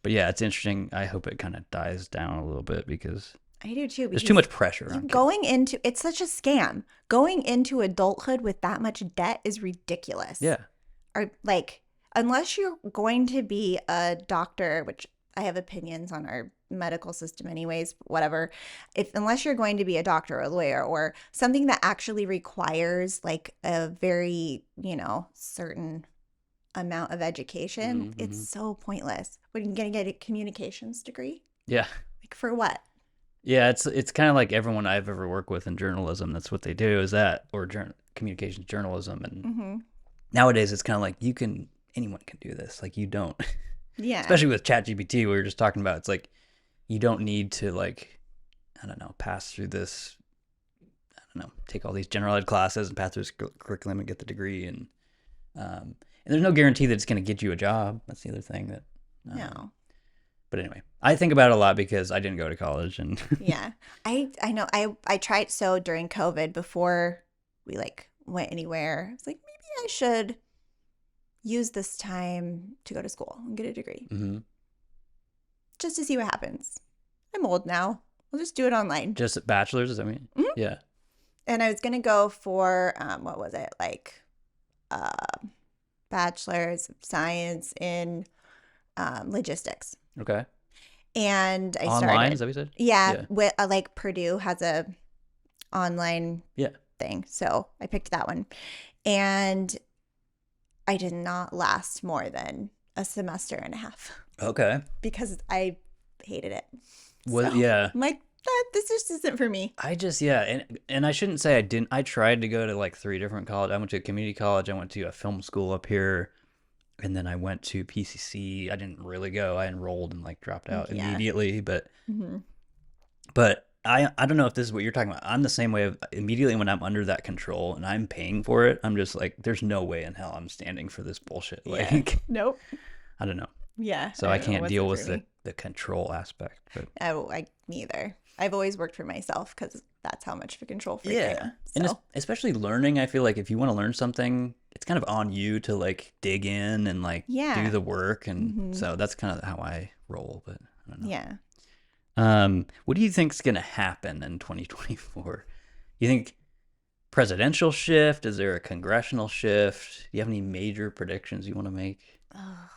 but yeah, it's interesting. I hope it kind of dies down a little bit because I do too, there's too because much pressure you on kids. going into it's such a scam. Going into adulthood with that much debt is ridiculous. Yeah. Or like, unless you're going to be a doctor, which I have opinions on our medical system anyways, whatever. If unless you're going to be a doctor or a lawyer or something that actually requires like a very, certain amount of education, it's Mm-hmm. so pointless. What, you gonna get a communications degree? Yeah. Like for what? Yeah. It's kind of like everyone I've ever worked with in journalism. That's what they do is that, or communications journalism. And Mm-hmm. nowadays it's kind of like anyone can do this. Like you don't, Yeah. especially with ChatGPT, we were just talking about, it's like, you don't need to like, I don't know, pass through this, I don't know, take all these general ed classes and pass through this curriculum and get the degree. And there's no guarantee that it's going to get you a job. That's the other thing that, No. but anyway, I think about it a lot because I didn't go to college and Yeah. I know. I tried, so during COVID, before we like went anywhere, I was like, maybe I should use this time to go to school and get a degree hmm just to see what happens. I'm old now. We'll just do it online. just bachelor's. I mean, Mhm. yeah. And I was gonna go for what was it, like uh, bachelor's of science in logistics. Okay. And I Online, is started, that what you said? yeah, Yeah. with like Purdue has a online Yeah. thing, so I picked that one, and I did not last more than a semester and a half Okay. because I hated it. So Well, yeah. I'm like, this just isn't for me. Yeah, and I shouldn't say I didn't. I tried to go to like 3 different colleges. I went to a community college. I went to a film school up here, and then I went to PCC. I didn't really go. I enrolled and like dropped out Yeah. immediately. But Hmm. I don't know if this is what you're talking about. I'm the same way. Immediately when I'm under that control and I'm paying for it, I'm just like, there's no way in hell I'm standing for this bullshit. Yeah. Like, Nope. I don't know. Yeah. So I don't know, can't deal wasn't with for me. the control aspect. But I neither. I've always worked for myself because that's how much of a control freak I yeah, am. and So especially learning, I feel like if you want to learn something, it's kind of on you to like dig in and like do yeah. the work. And Hmm. so that's kind of how I roll. But I don't know. Yeah. What do you think's gonna happen in 2024? You think presidential shift? Is there a congressional shift? Do you have any major predictions you want to make? Oh,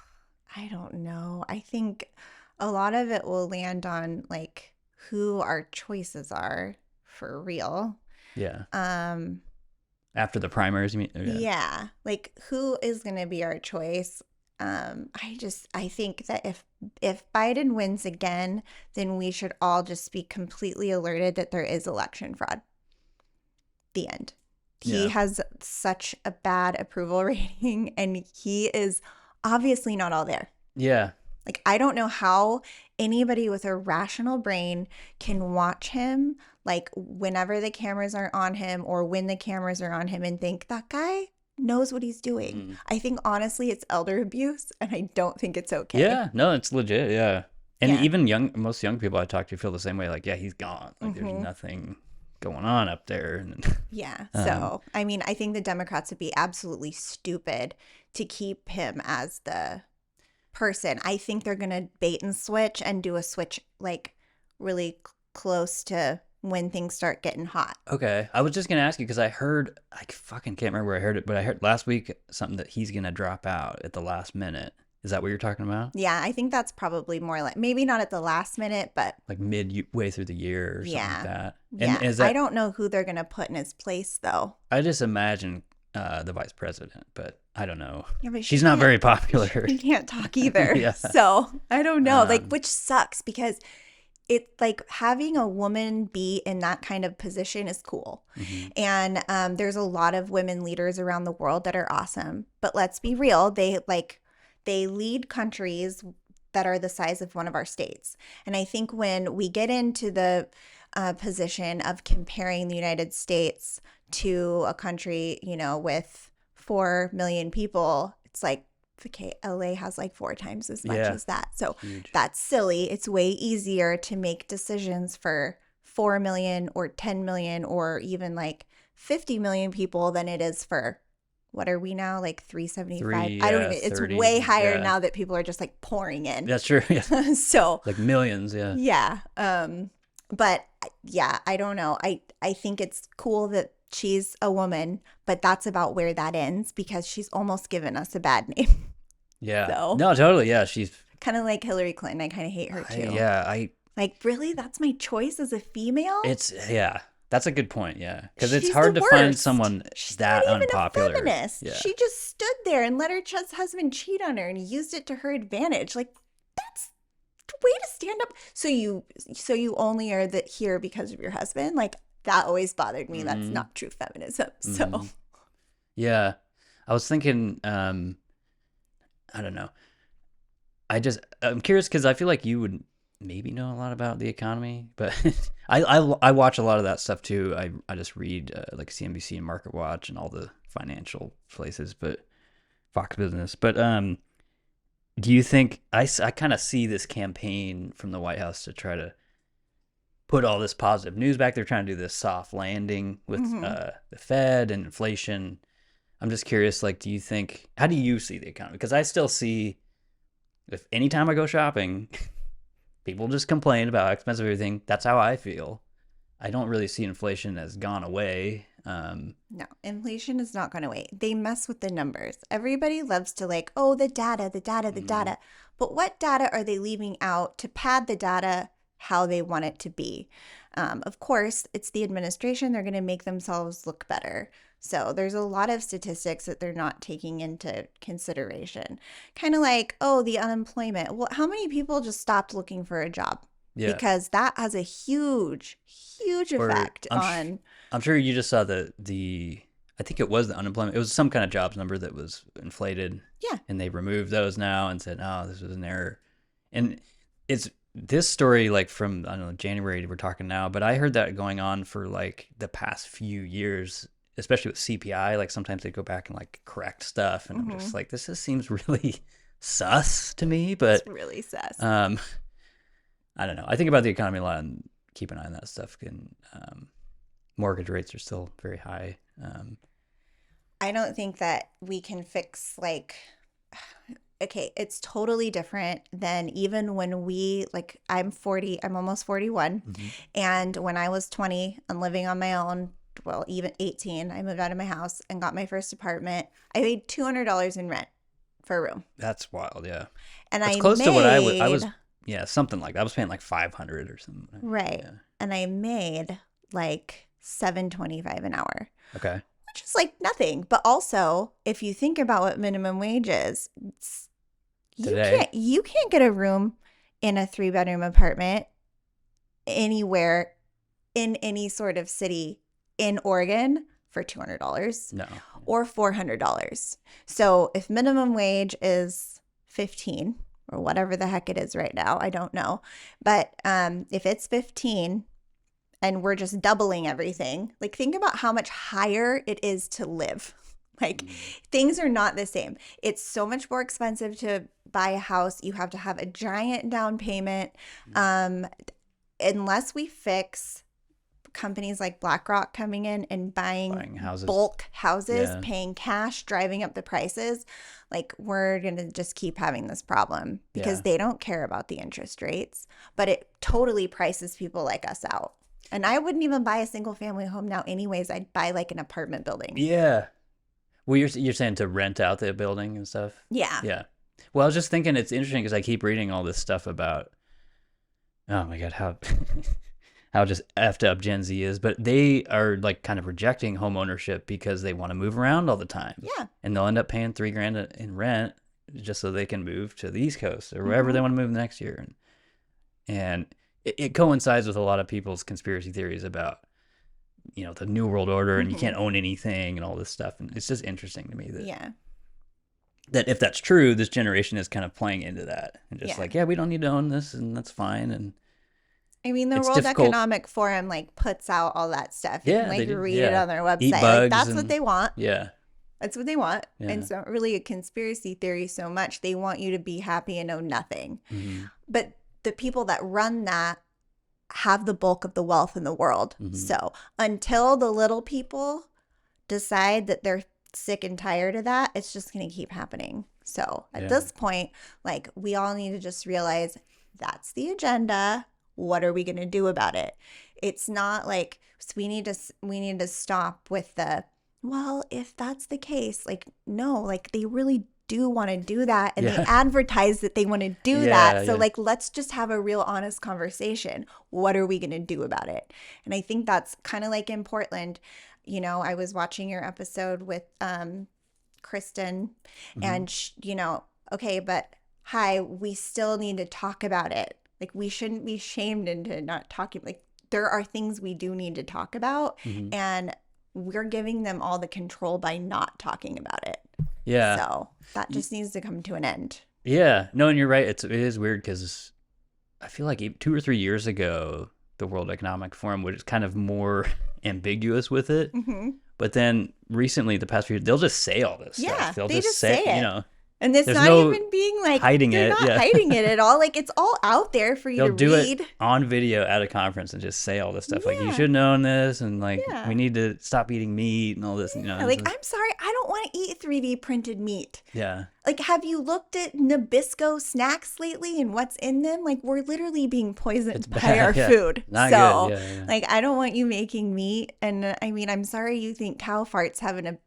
I don't know. I think a lot of it will land on like who our choices are for real. Yeah, Um, after the primaries, you mean? Yeah, yeah, like who is going to be our choice? I think that if Biden wins again, then we should all just be completely alerted that there is election fraud. The end. He yeah, has such a bad approval rating, and he is obviously not all there. yeah, Like, I don't know how anybody with a rational brain can watch him, like, whenever the cameras are on him or when the cameras are on him and think that guy knows what he's doing. mm. I think, honestly, it's elder abuse, and I don't think it's okay. Yeah. No, it's legit. Yeah, and Yeah. even most young people I talk to feel the same way. Like, yeah, he's gone. Like, there's Hmm. nothing going on up there. And Yeah. um, So, I mean, I think the Democrats would be absolutely stupid to keep him as the person. I think they're going to bait and switch and do a switch like really close to when things start getting hot. okay, I was just gonna ask you because I heard, I fucking can't remember where I heard it, but I heard last week something that he's gonna drop out at the last minute. Is that what you're talking about? Yeah, I think that's probably more like maybe not at the last minute, but Like way through the year or something like yeah. that. Yeah. And is I that, don't know who they're going to put in his place though. I just imagine the vice president, but I don't know. Yeah, but She's not very popular. She can't talk either. Yeah. So I don't know, like, Um, which sucks because it like having a woman be in that kind of position is cool. mhm. And there's a lot of women leaders around the world that are awesome. But let's be real, they lead countries that are the size of one of our states. And I think when we get into the position of comparing the United States to a country, with 4 million people, it's like, okay, LA has like 4 times as much Yeah. as that. So Huge. that's silly. It's way easier to make decisions for 4 million or 10 million or even like 50 million people than it is for, what are we now? Like 375? I don't even, it's 30. way higher Yeah. now that people are just like pouring in. That's true. Yeah. So, Like millions. Yeah. yeah. But yeah, I don't know. I think it's cool that she's a woman, but that's about where that ends because she's almost given us a bad name. Yeah. So, No, totally. Yeah. She's, kind of like Hillary Clinton. I kind of hate her too. yeah. Like, really? That's my choice as a female? Yeah. That's a good point. Yeah. Because it's She's hard the to find worst. someone She's that not even unpopular. a feminist. Yeah. She just stood there and let her husband cheat on her and used it to her advantage. Like, that's the way to stand up. So you only are here because of your husband? Like, that always bothered me. That's not true feminism. So, Yeah. I was thinking, I don't know. I'm curious because I feel like you would maybe know a lot about the economy, but I watch a lot of that stuff too. I just read like CNBC and Market Watch and all the financial places, but Fox Business. But do you think I kind of see this campaign from the White House to try to put all this positive news back? They're trying to do this soft landing with the Fed and inflation. I'm just curious, like, how do you see the economy? Because I still see, if anytime I go shopping, people just complain about how expensive everything. That's how I feel. I don't really see inflation as gone away. no, inflation is not going away. They mess with the numbers. Everybody loves to like, oh, the data, the data, the data. But what data are they leaving out to pad the data how they want it to be? Of course, it's the administration. They're going to make themselves look better. So there's a lot of statistics that they're not taking into consideration. Kind of like, oh, the unemployment. Well, how many people just stopped looking for a job? Yeah. Because that has a huge, huge effect on. I'm sure you just saw I think it was the unemployment. It was some kind of jobs number that was inflated. Yeah. And they removed those now and said, oh, this was an error. And it's this story, like from, I don't know, January we're talking now, but I heard that going on for like the past few years, especially with CPI. Like sometimes they go back and like correct stuff. And I'm just like, this just seems really sus to me, but it's really sus. I don't know. I think about the economy a lot and keep an eye on that stuff. And mortgage rates are still very high. I don't think that we can fix like, okay, it's totally different than even when I'm 40, I'm almost 41. And when I was 20 and living on my own, well, even 18, I moved out of my house and got my first apartment. I paid $200 in rent for a room. That's wild. Yeah. And that's I close made, to what I was. Yeah, something like that. I was paying like 500 or something. Right. Yeah. And I made like $7.25 an hour. Okay. Which is like nothing. But also, if you think about what minimum wage is, you can't get a room in a 3-bedroom apartment anywhere in any sort of city in Oregon for $200. No. Or $400. So if minimum wage is 15 or whatever the heck it is right now, I don't know. But if it's 15 and we're just doubling everything, like think about how much higher it is to live. Like things are not the same. It's so much more expensive to buy a house. You have to have a giant down payment. Unless we fix companies like BlackRock coming in and buying houses. Bulk houses, Yeah. paying cash, driving up the prices, like we're going to just keep having this problem because they don't care about the interest rates, but it totally prices people like us out. And I wouldn't even buy a single family home now anyways. I'd buy like an apartment building. Yeah. Well, you're saying to rent out the building and stuff? Yeah. Yeah. Well, I was just thinking it's interesting because I keep reading all this stuff about, oh my God, how just effed up Gen Z is, but they are like kind of rejecting home ownership because they want to move around all the time. Yeah. And they'll end up paying $3,000 in rent just so they can move to the East Coast or wherever they want to move the next year. And it coincides with a lot of people's conspiracy theories about, the New World Order and you can't own anything and all this stuff. And it's just interesting to me that if that's true, this generation is kind of playing into that and just we don't need to own this and that's fine. And I mean, the World Economic Forum puts out all that stuff. You can read it on their website. That's what they want. Yeah. That's what they want. Yeah. And it's not really a conspiracy theory so much. They want you to be happy and own nothing. But the people that run that have the bulk of the wealth in the world. Hmm. So until the little people decide that they're sick and tired of that, it's just going to keep happening. So at Yeah. this point, like, we all need to just realize that's the agenda. What are we going to do about it? It's not like, so we need to stop with the, well, if that's the case, like, no, like, they really do want to do that, and they Yeah. advertise that they want to do Yeah. that. So Yeah. like, let's just have a real honest conversation. What are we going to do about it? And I think that's kind of like in Portland. I was watching your episode with Kristen, Hmm. and okay, but hi, we still need to talk about it. Like, we shouldn't be shamed into not talking. Like, there are things we do need to talk about, Hmm. and we're giving them all the control by not talking about it. Yeah. So that just needs to come to an end. Yeah. No, and you're right. It is weird because I feel like 2 or 3 years ago, the World Economic Forum was kind of more ambiguous with it. Hmm. But then recently, the past few years, they'll just say all this Yeah, stuff. They'll they just just say say, it. And it's there's not no even being like, hiding they're it. not Yeah. hiding it at all. Like, it's all out there for you They'll to do it read. on video at a conference and just say all this stuff. Like, you Yeah. should know this. And like, Yeah. we need to stop eating meat and all this, Yeah, like, I'm sorry, I don't want to eat 3D printed meat. yeah. Like, have you looked at Nabisco snacks lately and what's in them? Like, we're literally being poisoned It's by bad. our Yeah. food. Not So, good. Yeah. Yeah. like, I don't want you making meat. And I mean, I'm sorry you think cow farts having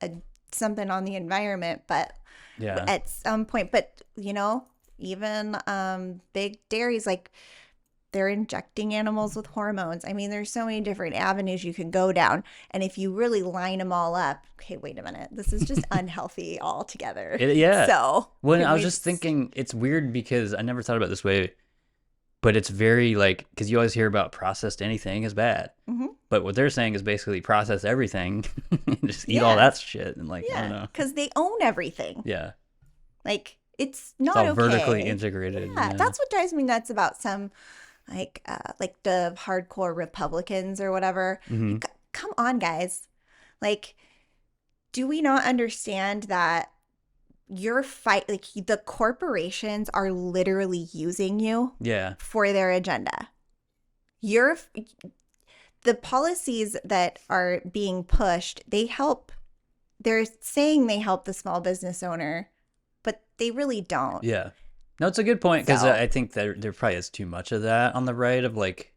a something on the environment, but Yeah. at some point, but even big dairies, like, they're injecting animals with hormones. I mean, there's so many different avenues you can go down. And if you really line them all up, okay, wait a minute, this is just unhealthy altogether. Yeah. So, Well, can I was we just thinking it's weird because I never thought about it this way, but it's very like, because you always hear about processed anything is bad. Mhm. But what they're saying is basically process everything and just eat all Yeah. that shit. And like, I don't Yeah, know. because they own everything. Yeah. Like, it's It's not all okay. vertically integrated. Yeah, that's what drives me nuts about some, like the hardcore Republicans or whatever. Hmm. Come on, guys. Like, do we not understand that like, the corporations are literally using you Yeah. for their agenda? The policies that are being pushed, they're saying they help the small business owner, but they really don't. Yeah. No, it's a good point because So, I think that there probably is too much of that on the right of like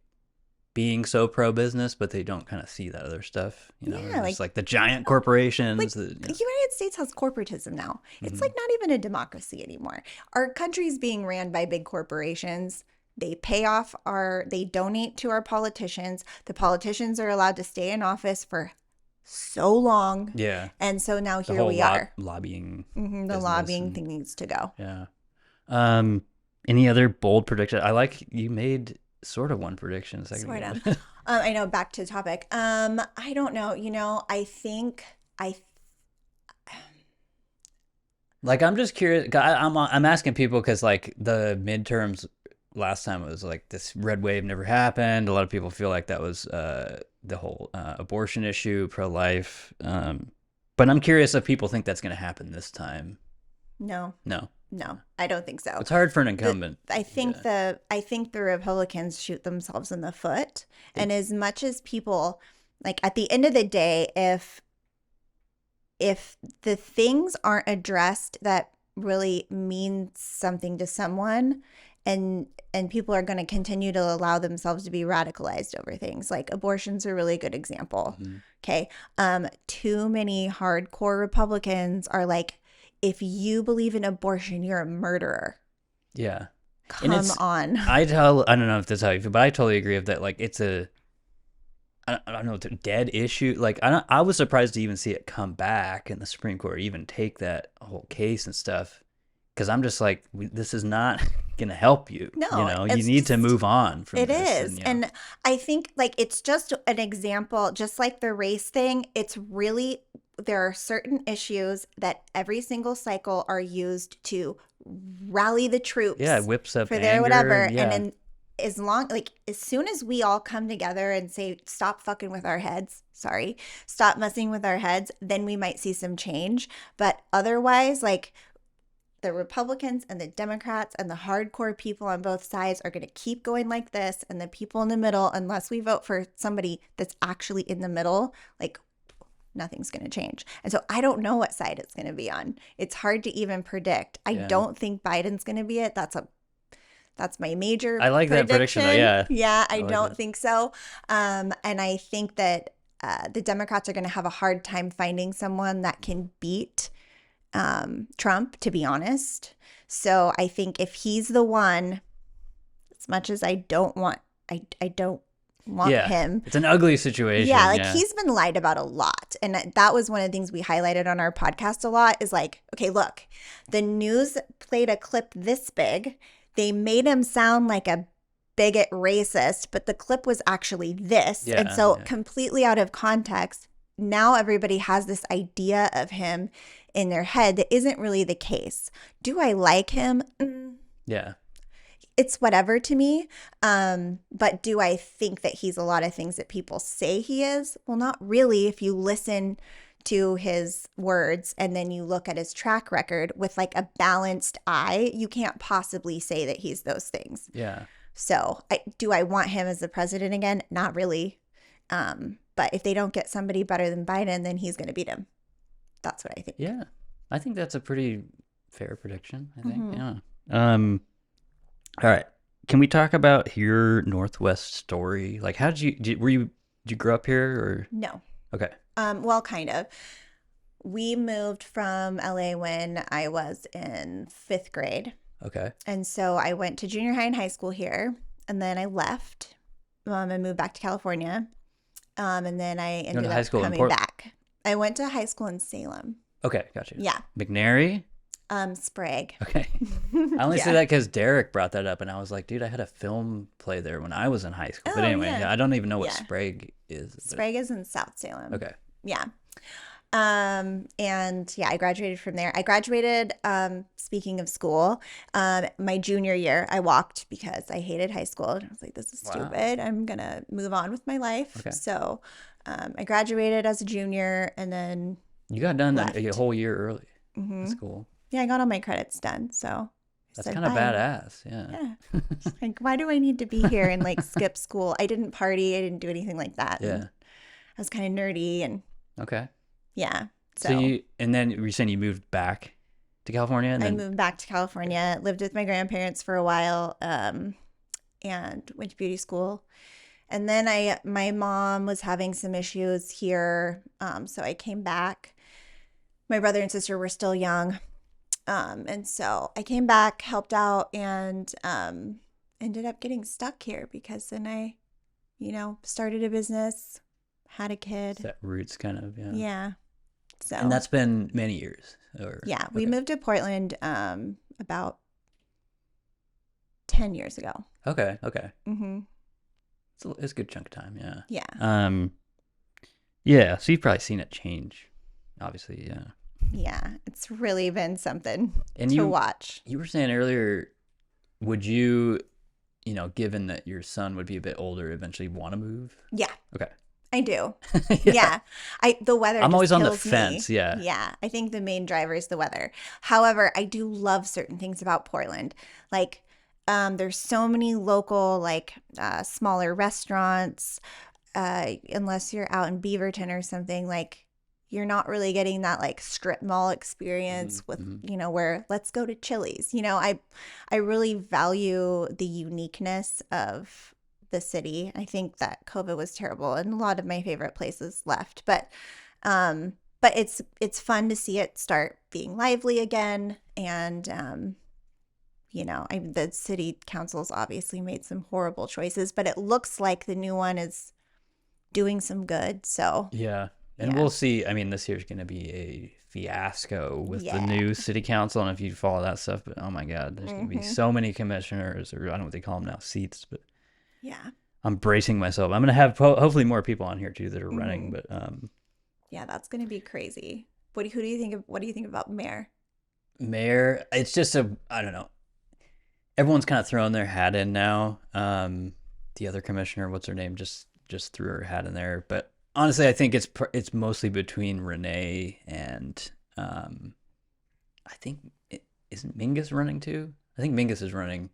being so pro business, but they don't kind of see that other stuff. yeah, It's like the giant corporations. the United States has corporatism now. It's like not even a democracy anymore. Our country's being ran by big corporations. They donate to our politicians. The politicians are allowed to stay in office for so long. Yeah. And so now The here whole we are. lobbying The business lobbying and thing needs to go. yeah. Any other bold prediction? I like you made sort of one prediction a second Sort ago. of. I know, back to the topic. I don't know. I think Like, I'm just curious. I'm asking people because like the midterms last time was like this red wave never happened. A lot of people feel like that was the whole abortion issue, pro-life. But I'm curious if people think that's going to happen this time. no, No, I don't think so. it's hard for an incumbent. I think the Republicans shoot themselves in the foot. And as much as people, like, at the end of the day, if the things aren't addressed that really mean something to someone, and people are going to continue to allow themselves to be radicalized over things, like abortion's a really good example. Mhm. Okay. Too many hardcore Republicans are like, if you believe in abortion, you're a murderer. Yeah. Come on. I don't know if that's how you feel, but I totally agree with that. Like, it's I don't know, it's a dead issue. Like, I was surprised to even see it come back in the Supreme Court, even take that whole case and stuff. Because I'm just like, this is not going to help you. No, you it's need to just- move on from It this. is. And I think, like, it's just an example, just like the race thing. It's really, there are certain issues that every single cycle are used to rally the troops yeah, it whips up for anger. their whatever. And, yeah. And then as soon as we all come together and say, stop fucking with our heads, stop messing with our heads, then we might see some change. But otherwise, like, the Republicans and the Democrats and the hardcore people on both sides are going to keep going like this. And the people in the middle, unless we vote for somebody that's actually in the middle, like nothing's going to change. And so I don't know what side it's going to be on. It's hard to even predict. I Yeah. don't think Biden's going to be it. That's my major I like that prediction though. Yeah. Yeah, I like don't it. think so. And I think that the Democrats are going to have a hard time finding someone that can beat Trump, to be honest. So I think if he's the one, as much as I don't want him. It's an ugly situation. Yeah, like he's been lied about a lot. And that was one of the things we highlighted on our podcast a lot is like, okay, look, the news played a clip this big. They made him sound like a bigot racist, but the clip was actually this. Yeah, and so completely out of context, now everybody has this idea of him in their head that isn't really the case. Do I like him? Yeah. It's whatever to me. But do I think that he's a lot of things that people say he is? Well, not really. If you listen to his words and then you look at his track record with like a balanced eye, you can't possibly say that he's those things. Yeah. So do I want him as the president again? Not really. But if they don't get somebody better than Biden, then he's going to beat him. That's what I think. Yeah. I think that's a pretty fair prediction, I think. Mm-hmm. Yeah. All right. Can we talk about your Northwest story? Like, how did you grow up here or? No. Okay. Well, kind of. We moved from LA when I was in 5th grade. Okay. And so I went to junior high and high school here, and then I left and moved back to California. And then I ended up coming back. I went to high school in Salem. Okay, gotcha. Yeah. McNary? Sprague. Okay. I only say that because Derek brought that up, and I was like, dude, I had a film play there when I was in high school. But anyway, I don't even know what Sprague is. Sprague is in South Salem. Okay. Yeah. And yeah, I graduated from there. I graduated, speaking of school, my junior year, I walked because I hated high school. And I was like, this is stupid. I'm going to move on with my life. Okay. So, I graduated as a junior and then you got done a whole year early. Mm-hmm. That's cool. Yeah, I got all my credits done. So that's kind of badass. Yeah. Like, why do I need to be here and like skip school? I didn't party. I didn't do anything like that. Yeah. And I was kind of nerdy and. Okay. Yeah. So and then you were saying you moved back to California? And then... I moved back to California, lived with my grandparents for a while, and went to beauty school. And then my mom was having some issues here, so I came back. My brother and sister were still young, and so I came back, helped out, and ended up getting stuck here because then I, started a business, had a kid. That roots kind of, yeah. Yeah. So. And that's been many years. Yeah, we moved to Portland about 10 years ago. Okay. Mm-hmm. It's a good chunk of time, yeah. Yeah. Yeah, so you've probably seen it change, obviously, yeah. Yeah, it's really been something to watch. You were saying earlier, would you, given that your son would be a bit older, eventually want to move? Yeah. Okay. I do. Yeah. The weather. I'm always on the fence. Me. Yeah. Yeah. I think the main driver is the weather. However, I do love certain things about Portland. Like, there's so many local, smaller restaurants. Unless you're out in Beaverton or something, you're not really getting that strip mall experience with, where let's go to Chili's. I really value the uniqueness of the city. I think that COVID was terrible and a lot of my favorite places left, but it's fun to see it start being lively again. And, the city council's obviously made some horrible choices, but it looks like the new one is doing some good. So yeah. And we'll see. I mean, this year's going to be a fiasco with the new city council. And if you follow that stuff, but oh my God, there's going to be so many commissioners, or I don't know what they call them now, seats, but yeah. I'm bracing myself. I'm going to have hopefully more people on here too that are running, but yeah, that's going to be crazy. What do you think about mayor? Mayor, it's just I don't know. Everyone's kind of throwing their hat in now. The other commissioner, what's her name, just threw her hat in there. But honestly, I think it's mostly between Renee and I think isn't Mingus running too? I think Mingus is running.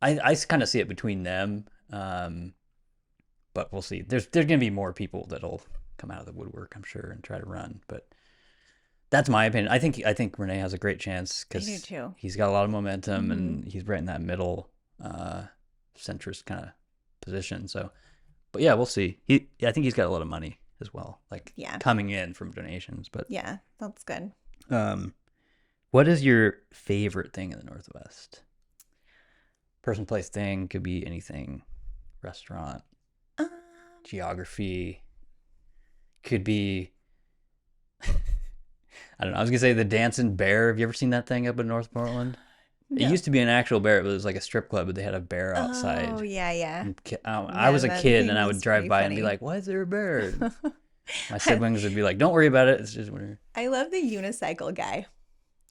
I kind of see it between them, but we'll see. There's going to be more people that'll come out of the woodwork, I'm sure, and try to run. But that's my opinion. I think Renee has a great chance I do because too. he's got a lot of momentum and he's right in that middle centrist kind of position. So, but yeah, we'll see. I think he's got a lot of money as well, like Yeah. coming in from donations. But Yeah, that's good. what is your favorite thing in the Northwest? Person, place, thing, could be anything. Restaurant, Um, geography, could be. I don't know. I was gonna say the Dancing Bear. Have you ever seen that thing up in North Portland? no. It used to be an actual bear. It was like a strip club, but they had a bear outside. Oh, yeah, yeah. I was a that kid, thing and I would was drive pretty by and be funny. like, "Why is there a bear?" My siblings would be like, "Don't worry about it. It's just whatever." I love the unicycle guy.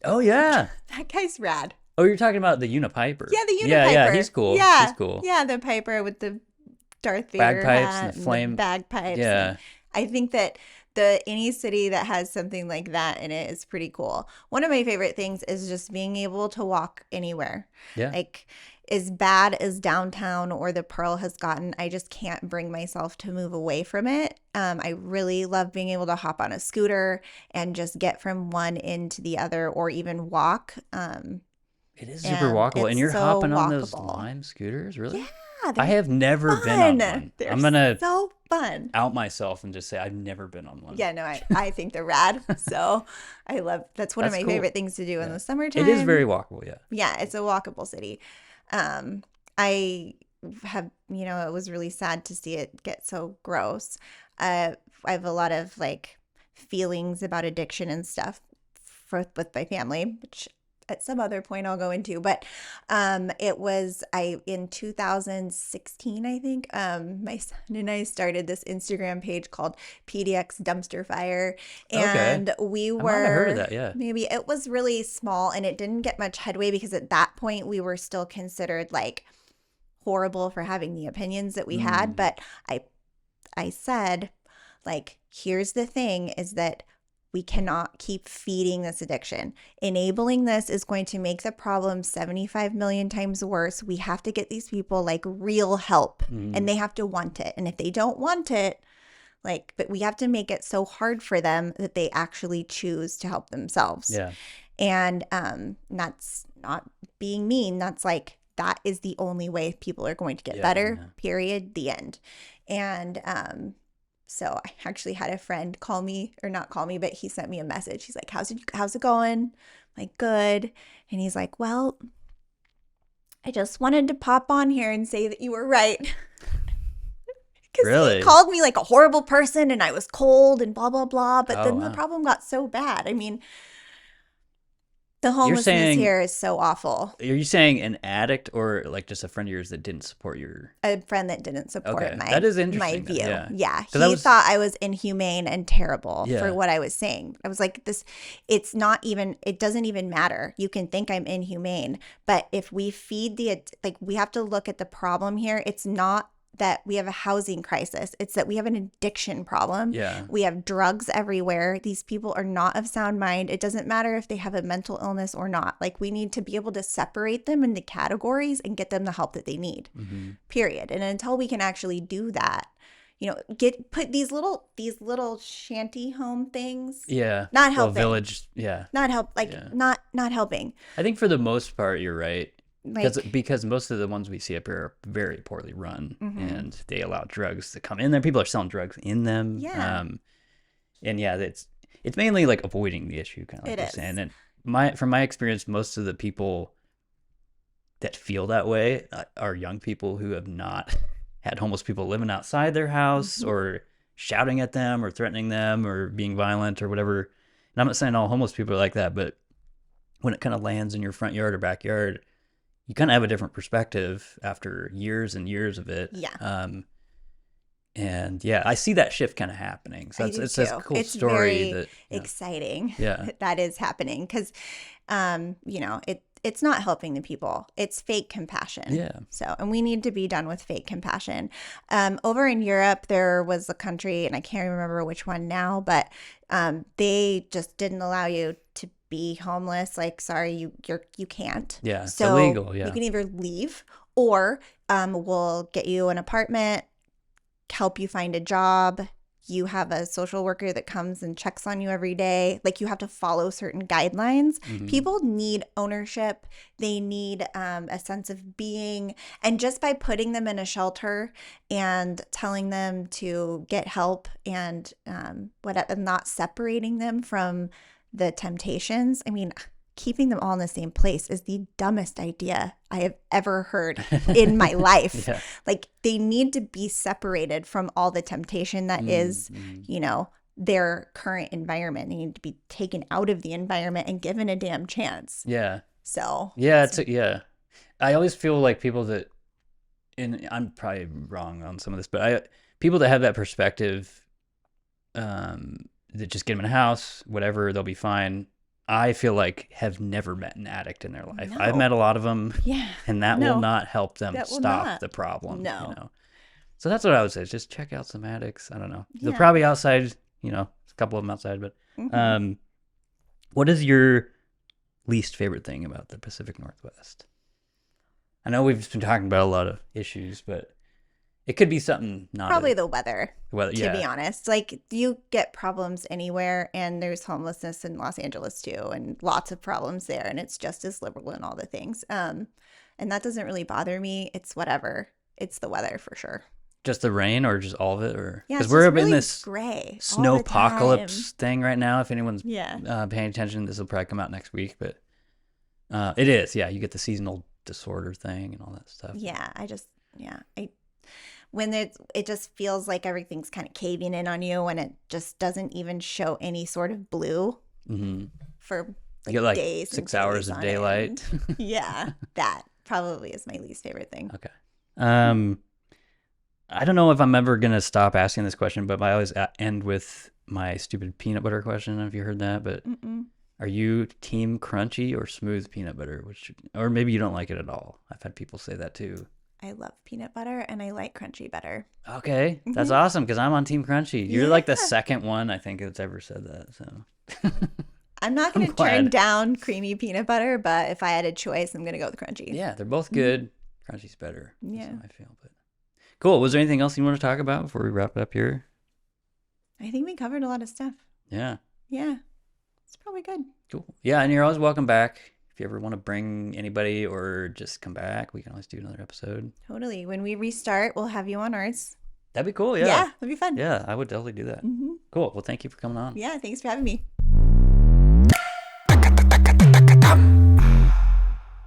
Oh yeah. That guy's rad. Oh, you're talking about the Unipiper. Yeah, the Unipiper. Yeah, he's cool. Yeah, He's cool. yeah, the piper with the Darth Vader Bagpipes hat and the flame. bagpipes. Yeah. And I think that any city that has something like that in it is pretty cool. One of my favorite things is just being able to walk anywhere. Yeah. Like, as bad as downtown or the Pearl has gotten, I just can't bring myself to move away from it. I really love being able to hop on a scooter and just get from one end to the other, or even walk. It is super And walkable, and it's you're so hopping on those walkable. Lime scooters, really? Yeah, I they're have never been on fun. one. They're I'm gonna so fun. out myself and just say I've never been on one. Yeah, no, I think they're rad. So I love, that's one of That's my cool. favorite things to do in Yeah. the summertime. It is very walkable, yeah. Yeah, it's a walkable city. I have, it was really sad to see it get so gross. I have a lot of like feelings about addiction and stuff with my family, which at some other point I'll go into. But it was in 2016, I think, my son and I started this Instagram page called PDX Dumpster Fire, and we I might have heard of were that, yeah. maybe it was really small and it didn't get much headway because at that point we were still considered like horrible for having the opinions that we had. But I said, like, here's the thing is that we cannot keep feeding this addiction. Enabling this is going to make the problem 75 million times worse. We have to get these people like real help, and they have to want it. And if they don't want it, but we have to make it so hard for them that they actually choose to help themselves. Yeah. And that's not being mean. That's like, that is the only way people are going to get better, period, the end. And so I actually had a friend call me, or not call me, but he sent me a message. He's like, how's it going? I'm like, good. And he's like, well, I just wanted to pop on here and say that you were right. Because Really? he called me like a horrible person and I was cold and blah, blah, blah. But then the wow. problem got so bad. I mean, the homelessness here is so awful. Are you saying an addict or like just a friend of yours that didn't support your... A friend that didn't support that is my interesting, view. Yeah. That He thought I was inhumane and terrible Yeah. for what I was saying. I was like, it doesn't even matter. You can think I'm inhumane, but if we feed we have to look at the problem here. It's not that we have a housing crisis. It's that we have an addiction problem. Yeah. We have drugs everywhere. These people are not of sound mind. It doesn't matter if they have a mental illness or not. Like, we need to be able to separate them into categories and get them the help that they need. Period. And until we can actually do that, put these little shanty home things. Yeah. Not helping. Village. Yeah. Not not helping. I think for the most part, you're right. Like, Because most of the ones we see up here are very poorly run, and they allow drugs to come in there. People are selling drugs in them. Yeah. And yeah, it's mainly like avoiding the issue, kind of like It you're is. saying. And from my experience, most of the people that feel that way are young people who have not had homeless people living outside their house or shouting at them or threatening them or being violent or whatever. And I'm not saying all homeless people are like that, but when it kind of lands in your front yard or backyard, you kind of have a different perspective after years and years of it. Yeah. And yeah, I see that shift kind of happening. So it's a cool it's story. very exciting. Yeah. That is happening because, it's not helping the people. It's fake compassion. Yeah. So, and we need to be done with fake compassion. Over in Europe, there was a country, and I can't remember which one now, but they just didn't allow you to be homeless. Like, sorry, you can't. Yeah, it's So illegal. you Yeah. can either leave, or we'll get you an apartment, help you find a job. You have a social worker that comes and checks on you every day. Like, you have to follow certain guidelines. People need ownership. They need a sense of being. And just by putting them in a shelter and telling them to get help and whatever, not separating them from the temptations. I mean, keeping them all in the same place is the dumbest idea I have ever heard in my life. Yeah. Like, they need to be separated from all the temptation that is, their current environment. They need to be taken out of the environment and given a damn chance. Yeah. So, Yeah, yeah. I always feel like people that, and I'm probably wrong on some of this, but people that have that perspective, that just get them in a house, whatever, they'll be fine. I feel like have never met an addict in their life. I've met a lot of them, and that will not help them stop the problem. No. So that's what I would say. Is just check out some addicts. I don't know. They're probably outside. A couple of them outside. But what is your least favorite thing about the Pacific Northwest? I know we've been talking about a lot of issues, but it could be something not probably the weather. Well, to be honest, like, you get problems anywhere, and there's homelessness in Los Angeles too, and lots of problems there, and it's just as liberal and all the things. And that doesn't really bother me. It's whatever. It's the weather for sure. Just the rain, or just all of it, or Yeah, because it's we're just up in really this gray snowpocalypse thing right now. If anyone's paying attention, this will probably come out next week. But it is, yeah. You get the seasonal disorder thing and all that stuff. Yeah, when it just feels like everything's kind of caving in on you, and it just doesn't even show any sort of blue for You get like days 6 and hours days of on daylight. end. Yeah, that probably is my least favorite thing. Okay. I don't know if I'm ever gonna stop asking this question, but I always end with my stupid peanut butter question. I don't know if you heard that, but are you team crunchy or smooth peanut butter? Or maybe you don't like it at all. I've had people say that too. I love peanut butter, and I like crunchy better. Okay, that's awesome, because I'm on team crunchy. You're like the second one I think that's ever said that. So I'm not going to turn down creamy peanut butter, but if I had a choice, I'm going to go with crunchy. Yeah, they're both good. Crunchy's better. Yeah. That's how I feel. But cool. Was there anything else you want to talk about before we wrap it up here? I think we covered a lot of stuff. Yeah. Yeah. It's probably good. Cool. Yeah, and you're always welcome back. If you ever want to bring anybody or just come back, we can always do another episode. Totally. When we restart, we'll have you on ours. That'd be cool. Yeah. Yeah, that'd be fun. Yeah, I would definitely do that. Cool. Well, thank you for coming on. Yeah, thanks for having me.